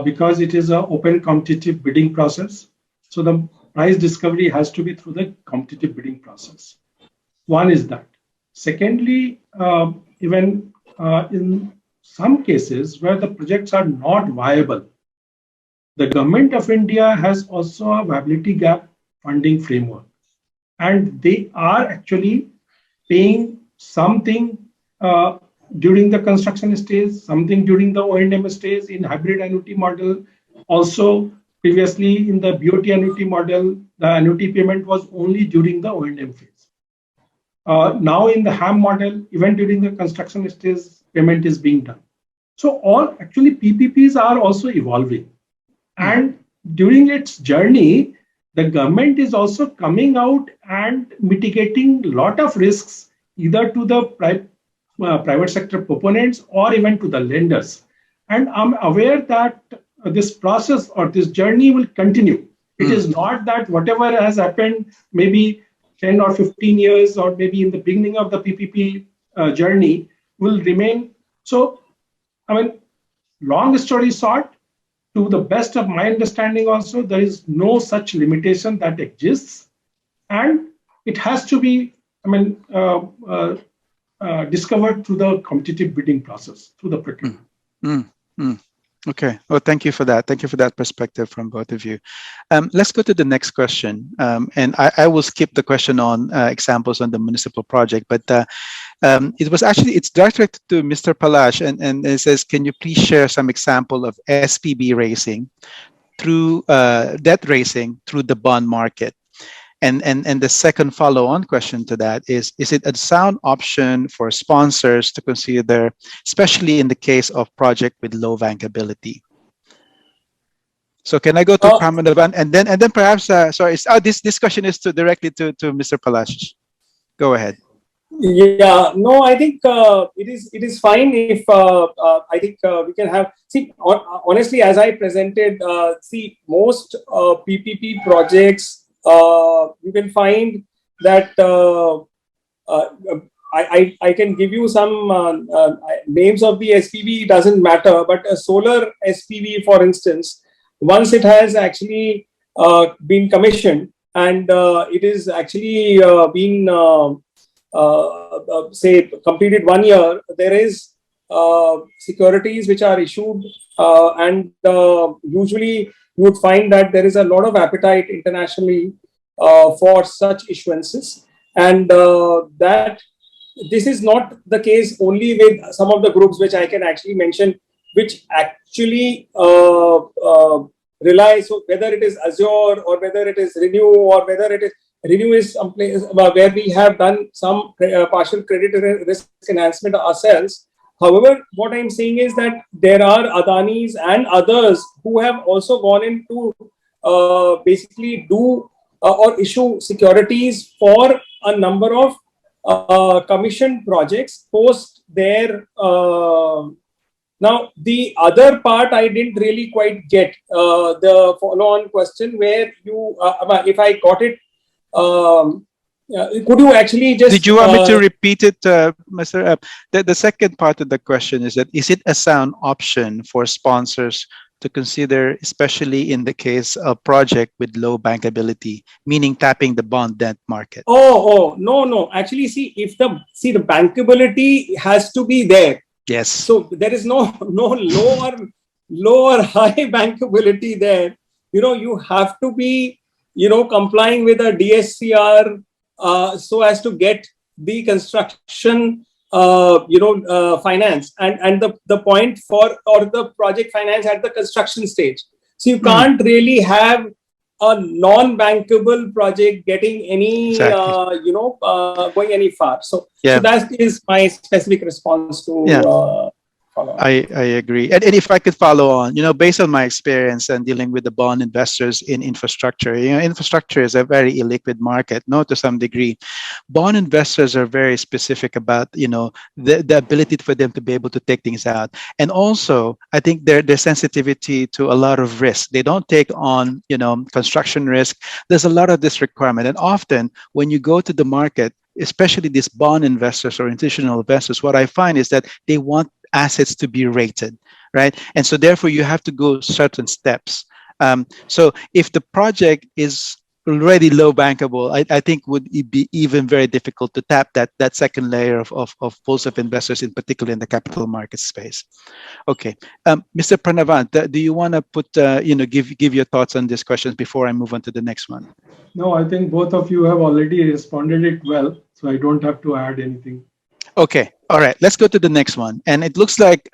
because it is an open competitive bidding process, so the price discovery has to be through the competitive bidding process. One is that. Secondly, even in some cases where the projects are not viable, the government of India has also a viability gap funding framework, and they are actually paying something during the construction stage, something during the O&M stage in hybrid annuity model. Also, previously in the BOT annuity model, the annuity payment was only during the O&M phase. Now in the HAM model, even during the construction stage, payment is being done. So all actually PPPs are also evolving. And during its journey, the government is also coming out and mitigating a lot of risks, either to the private sector proponents or even to the lenders. And I'm aware that this process or this journey will continue. It is not that whatever has happened maybe 10 or 15 years or maybe in the beginning of the PPP journey will remain. So, I mean, long story short, to the best of my understanding also, there is no such limitation that exists. And it has to be, discovered through the competitive bidding process, through the procurement. Okay. Well, thank you for that. Thank you for that perspective from both of you. Let's go to the next question. And I will skip the question on examples on the municipal project, but it's directed to Mr. Palash, and it says, can you please share some example of SPV raising through debt raising through the bond market? And the second follow-on question to that is it a sound option for sponsors to consider, especially in the case of project with low bankability? So can I go to Pramanavan and then perhaps this question is directly to Mr. Palash. Go ahead. Yeah, no, I think it is fine if I think we can have, honestly, as I presented, most PPP projects, you can find that I can give you some names of the SPV, doesn't matter, but a solar SPV, for instance, once it has actually been commissioned and it is actually been say completed 1 year, there is securities which are issued and usually you would find that there is a lot of appetite internationally for such issuances, and that this is not the case only with some of the groups which I can actually mention, which actually rely, so whether it is Azure or whether it is Renew or whether it is Renew is some place where we have done some partial credit risk enhancement ourselves. However, what I'm saying is that there are Adanis and others who have also gone into basically do or issue securities for a number of commissioned projects post their. Now, the other part I didn't really quite get the follow-on question where you, if I got it, could you actually just... Did you want me to repeat it, Mr. The second part of the question is that, is it a sound option for sponsors to consider, especially in the case of project with low bankability, meaning tapping the bond debt market? No. Actually, the bankability has to be there. Yes. So there is no lower high bankability there. You have to be, complying with a DSCR so as to get the construction, finance and the point for, or the project finance at the construction stage. So you can't really have a non-bankable project getting any, going any far. So that is my specific response to follow on. I agree. And if I could follow on, based on my experience and dealing with the bond investors in infrastructure, infrastructure is a very illiquid market, no, to some degree. Bond investors are very specific about, the ability for them to be able to take things out. And also, I think their sensitivity to a lot of risk. They don't take on, construction risk. There's a lot of this requirement. And often when you go to the market, especially these bond investors or institutional investors, what I find is that they want assets to be rated, right? And so therefore you have to go certain steps. So if the project is already low bankable, I think would it be even very difficult to tap that second layer of pools of investors, in particular in the capital market space. Okay, Mr. Pranavant, do you want to put, give your thoughts on these questions before I move on to the next one? No, I think both of you have already responded it well, so I don't have to add anything. Okay, all right, let's go to the next one. And it looks like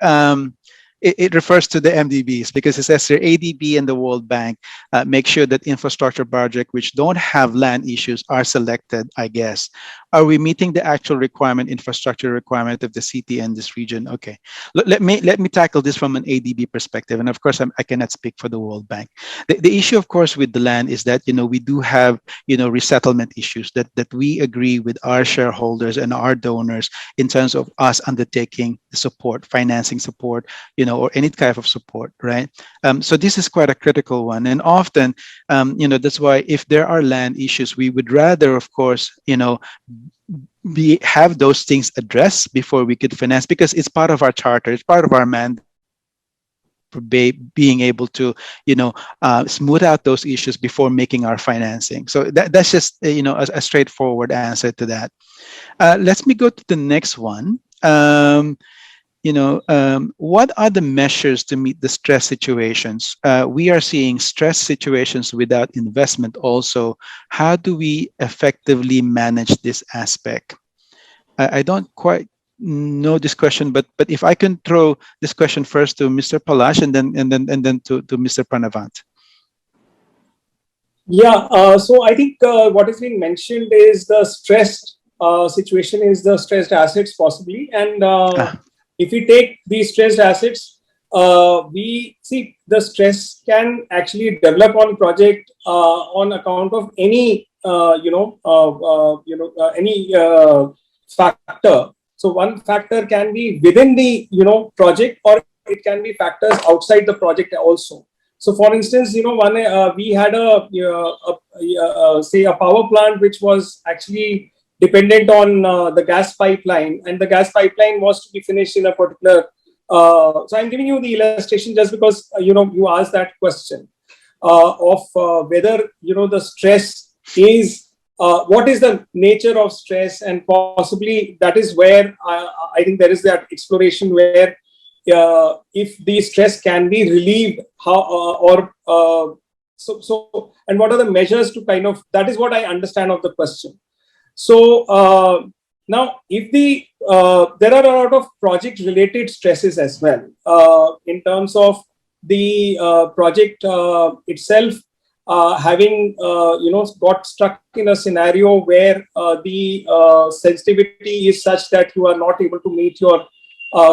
it refers to the MDBs, because it says here ADB and the World Bank make sure that infrastructure projects which don't have land issues are selected, I guess. Are we meeting the actual infrastructure requirement of the city and this region? Okay, let me tackle this from an ADB perspective. And of course, I cannot speak for the World Bank. The issue, of course, with the land is that, we do have, resettlement issues that we agree with our shareholders and our donors in terms of us undertaking support, financing support, or any type of support, right? So this is quite a critical one. And often, that's why if there are land issues, we would rather, of course, have those things addressed before we could finance, because it's part of our charter, it's part of our mandate, being able to, smooth out those issues before making our financing. So that's just, a straightforward answer to that. Let me go to the next one. What are the measures to meet the stress situations? We are seeing stress situations without investment also. How do we effectively manage this aspect? I don't quite know this question, but if I can throw this question first to Mr. Palash and then to Mr. Pranavant. Yeah, so I think what is being mentioned is the stressed situation is the stressed assets possibly. And if we take these stressed assets, we see the stress can actually develop on project on account of any any factor. So one factor can be within the project, or it can be factors outside the project also. So for instance, we had say a power plant which was actually dependent on the gas pipeline, and the gas pipeline was to be finished in a particular. So I'm giving you the illustration just because you asked that question of whether the stress is what is the nature of stress, and possibly that is where I think there is that exploration where if the stress can be relieved, how so and what are the measures to kind of, that is what I understand of the question. So now, if there are a lot of project-related stresses as well in terms of the project itself having got stuck in a scenario where the sensitivity is such that you are not able to meet your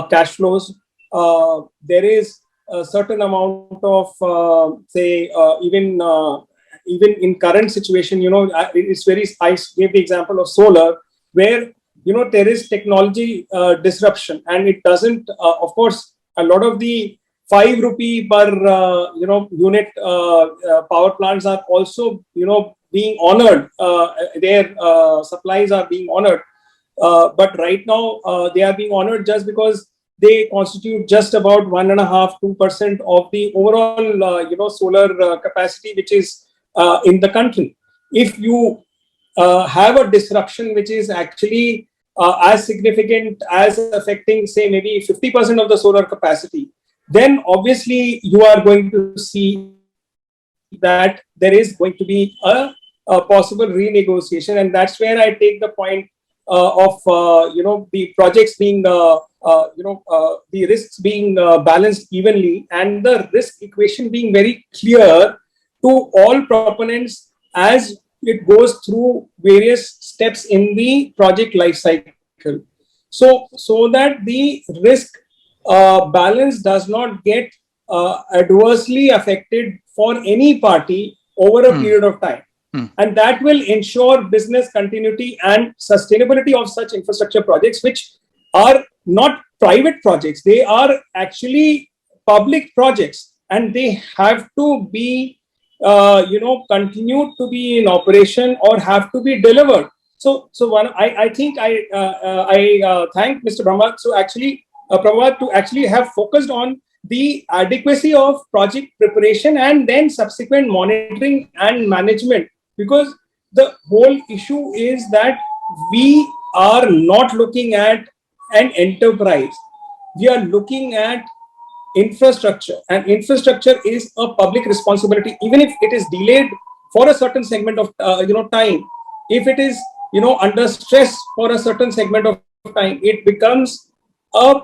cash flows. There is a certain amount of say even in current situation, it's very, I gave the example of solar, where there is technology disruption, and it doesn't of course a lot of the 5 rupee per unit power plants are also being honored, their supplies are being honored, but right now they are being honored just because they constitute just about 1.5–2% of the overall solar capacity which is in the country. If you have a disruption which is actually as significant as affecting, say, maybe 50% of the solar capacity, then obviously you are going to see that there is going to be a possible renegotiation, and that's where I take the point of the projects being the risks being balanced evenly, and the risk equation being very clear to all proponents as it goes through various steps in the project life cycle, so that the risk balance does not get adversely affected for any party over a period of time. And that will ensure business continuity and sustainability of such infrastructure projects, which are not private projects. They are actually public projects, and they have to be, continued to be in operation or have to be delivered. So I think I thank Mr. Brahma to actually have focused on the adequacy of project preparation and then subsequent monitoring and management, because the whole issue is that we are not looking at an enterprise. We are looking at infrastructure, and infrastructure is a public responsibility. Even if it is delayed for a certain segment of time, if it is under stress for a certain segment of time, it becomes a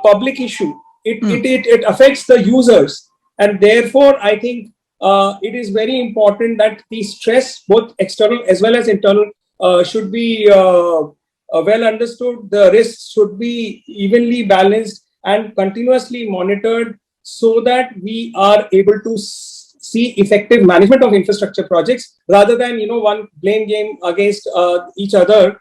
public issue. It affects the users, and therefore I think it is very important that the stress, both external as well as internal, should be well understood. The risks should be evenly balanced and continuously monitored, so that we are able to see effective management of infrastructure projects, rather than one blame game against each other,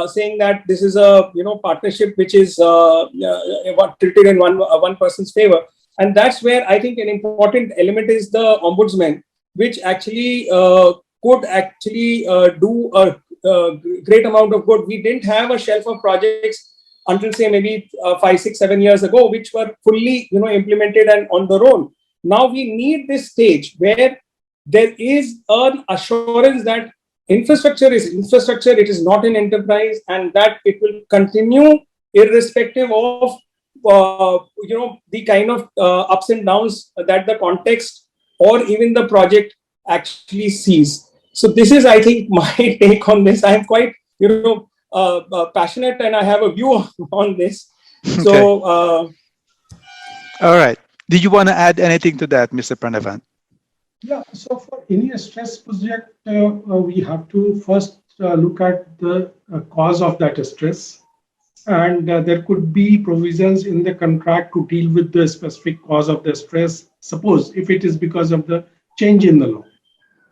saying that this is a partnership which is tilted in one person's favor. And that's where I think an important element is the ombudsman, which actually could actually do a great amount of good. We didn't have a shelf of projects until say maybe 5, 6, 7 years ago, which were fully implemented and on their own. Now we need this stage where there is an assurance that infrastructure is infrastructure, it is not an enterprise, and that it will continue irrespective of the kind of ups and downs that the context or even the project actually sees. So this is, I think, my take on this. I am quite passionate, and I have a view on this. Okay. So all right, did you want to add anything to that, Mr. Pranavan? Yeah, so for any stress project, we have to first look at the cause of that stress. And there could be provisions in the contract to deal with the specific cause of the stress. Suppose if it is because of the change in the law.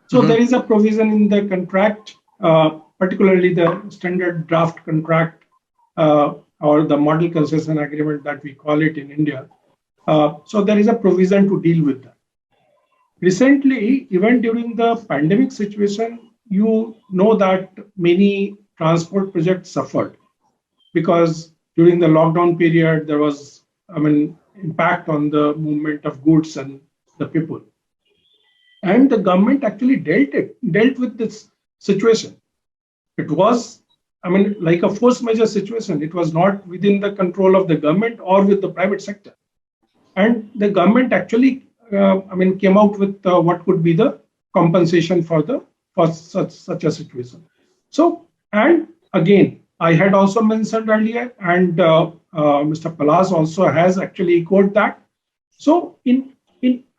So there is a provision in the contract, particularly the standard draft contract or the model concession agreement that we call it in India. So there is a provision to deal with that. Recently, even during the pandemic situation, you know that many transport projects suffered, because during the lockdown period, there was, impact on the movement of goods and the people. And the government actually dealt with this situation. It was, like a force majeure situation. It was not within the control of the government or with the private sector. And the government actually, came out with what could be the compensation for such a situation. So, and again, I had also mentioned earlier, and Mr. Palas also has actually echoed that. So, in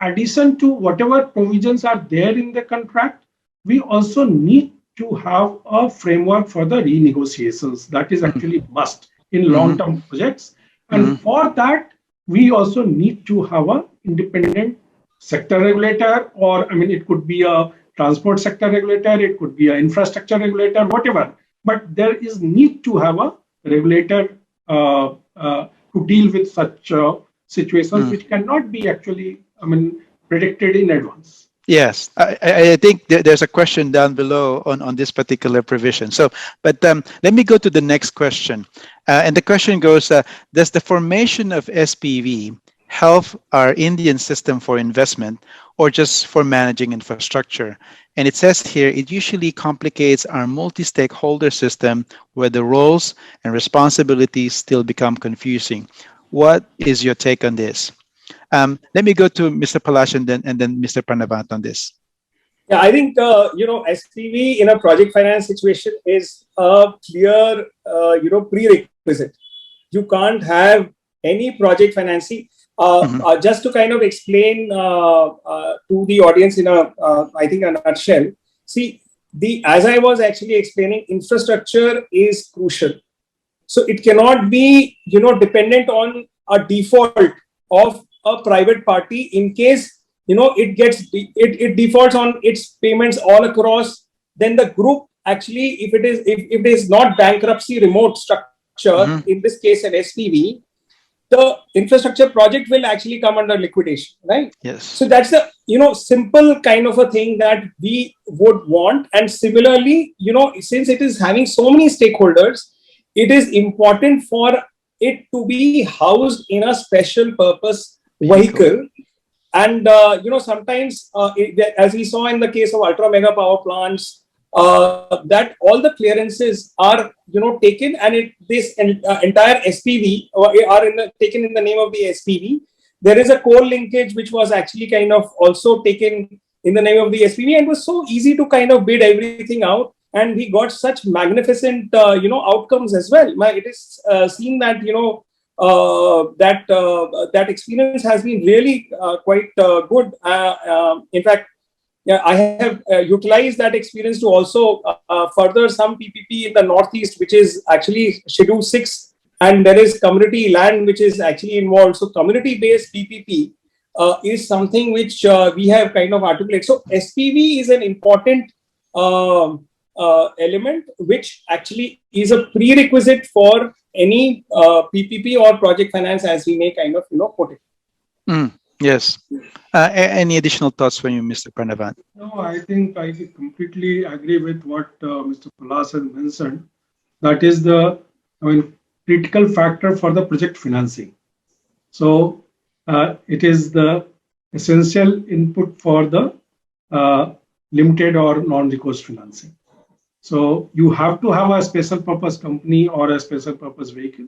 addition to whatever provisions are there in the contract, we also need to have a framework for the renegotiations. That is actually must in long-term projects. And for that, we also need to have an independent sector regulator, or it could be a transport sector regulator, it could be an infrastructure regulator, whatever. But there is need to have a regulator to deal with such situations, which cannot be actually, predicted in advance. Yes, I think there's a question down below on this particular provision. So, but let me go to the next question. And the question goes, does the formation of SPV help our Indian system for investment or just for managing infrastructure? And it says here, it usually complicates our multi-stakeholder system where the roles and responsibilities still become confusing. What is your take on this? Let me go to Mr. Palash and then Mr. Pranavant on this. Yeah, I think, SPV in a project finance situation is a clear, prerequisite. You can't have any project financing. Just to kind of explain to the audience in a nutshell. See, as I was actually explaining, infrastructure is crucial. So it cannot be, dependent on a default of a private party in case, it defaults on its payments all across. Then the group actually, if it is not bankruptcy remote structure, in this case an SPV, the infrastructure project will actually come under liquidation, right? Yes. So that's the simple kind of a thing that we would want. And similarly, since it is having so many stakeholders, it is important for it to be housed in a special purpose vehicle. And sometimes, as we saw in the case of ultra mega power plants, that all the clearances are taken, and this entire SPV are taken in the name of the SPV. There is a core linkage which was actually kind of also taken in the name of the SPV, and was so easy to kind of bid everything out, and we got such magnificent outcomes as well. It is seen that that experience has been really quite good. In fact, yeah, I have utilized that experience to also further some PPP in the Northeast, which is actually Schedule 6, and there is community land which is actually involved. So community-based PPP is something which we have kind of articulated. So SPV is an important element, which actually is a prerequisite for any PPP or project finance, as we may kind of put it. Yes. Any additional thoughts from you, Mr. Pranavan? No, I think I completely agree with what Mr. Palas has mentioned. That is the critical factor for the project financing. So it is the essential input for the limited or non-recourse financing. So you have to have a special purpose company or a special purpose vehicle,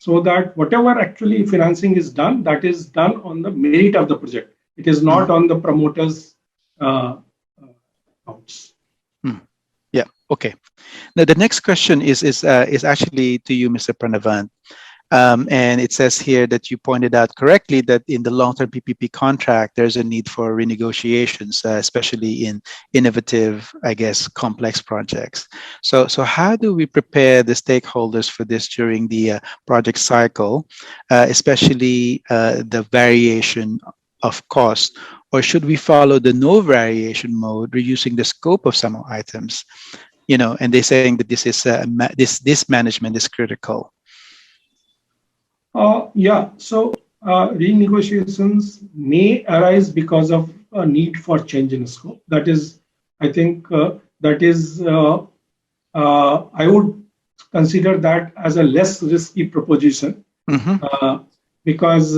so that whatever actually financing is done, that is done on the merit of the project. It is not on the promoter's accounts. Yeah. Okay. Now the next question is actually to you, Mr. Pranavan. And it says here that you pointed out correctly that in the long-term PPP contract, there's a need for renegotiations, especially in innovative, I guess, complex projects. So how do we prepare the stakeholders for this during the project cycle, especially the variation of cost? Or should we follow the no variation mode, reducing the scope of some items? And they're saying that this is this management is critical. Yeah, so renegotiations may arise because of a need for change in scope. That is, I think, I would consider that as a less risky proposition, because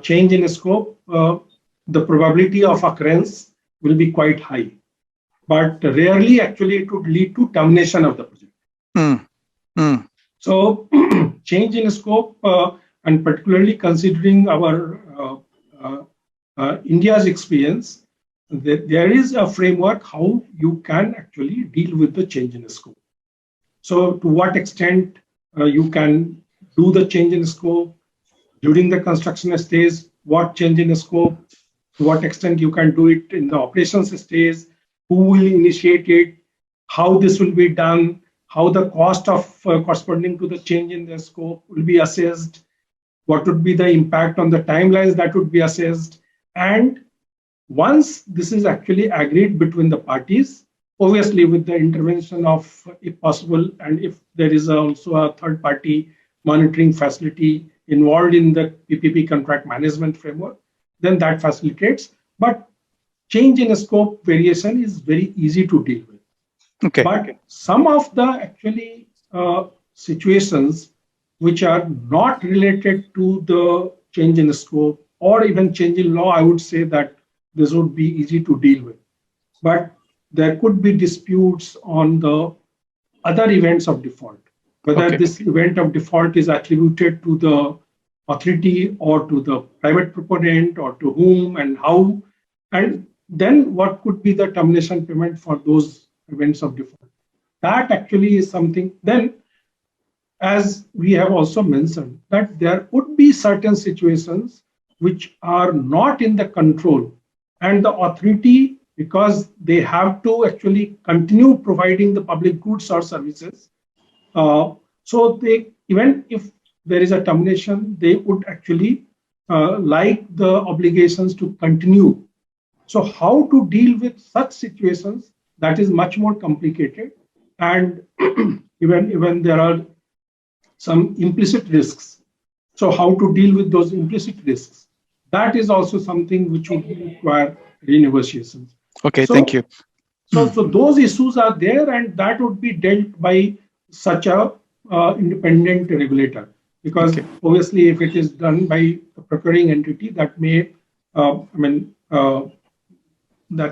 change in scope, the probability of occurrence will be quite high, but rarely actually it would lead to termination of the project. So change in scope, and particularly considering our India's experience, there is a framework how you can actually deal with the change in scope. So to what extent you can do the change in scope during the construction stage, what change in scope, to what extent you can do it in the operations stage, who will initiate it, how this will be done, how the cost of corresponding to the change in the scope will be assessed, what would be the impact on the timelines that would be assessed. And once this is actually agreed between the parties, obviously with the intervention of, if possible, and if there is also a third party monitoring facility involved in the PPP contract management framework, then that facilitates. But change in scope variation is very easy to deal with. Okay. But some of the actually situations which are not related to the change in scope or even change in law, I would say that this would be easy to deal with. But there could be disputes on the other events of default, whether this event of default is attributed to the authority or to the private proponent or to whom and how, and then what could be the termination payment for those events of default. That actually is something. Then, as we have also mentioned, that there would be certain situations which are not in the control, and the authority, because they have to actually continue providing the public goods or services, so they, even if there is a termination, they would actually like the obligations to continue. So how to deal with such situations, that is much more complicated, and even there are some implicit risks. So how to deal with those implicit risks, that is also something which would require renegotiations. Okay, So, thank you. So those issues are there, and that would be dealt by such a independent regulator. Because obviously, if it is done by a procuring entity, that may, that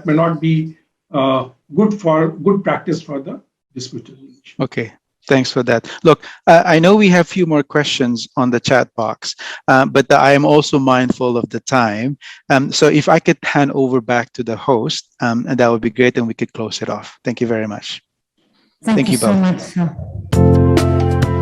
may not be good practice for the dispute resolution. Okay. Thanks for that. Look, I know we have a few more questions on the chat box, but I am also mindful of the time. So if I could hand over back to the host, and that would be great, and we could close it off. Thank you very much. Thank you so both. much, sir.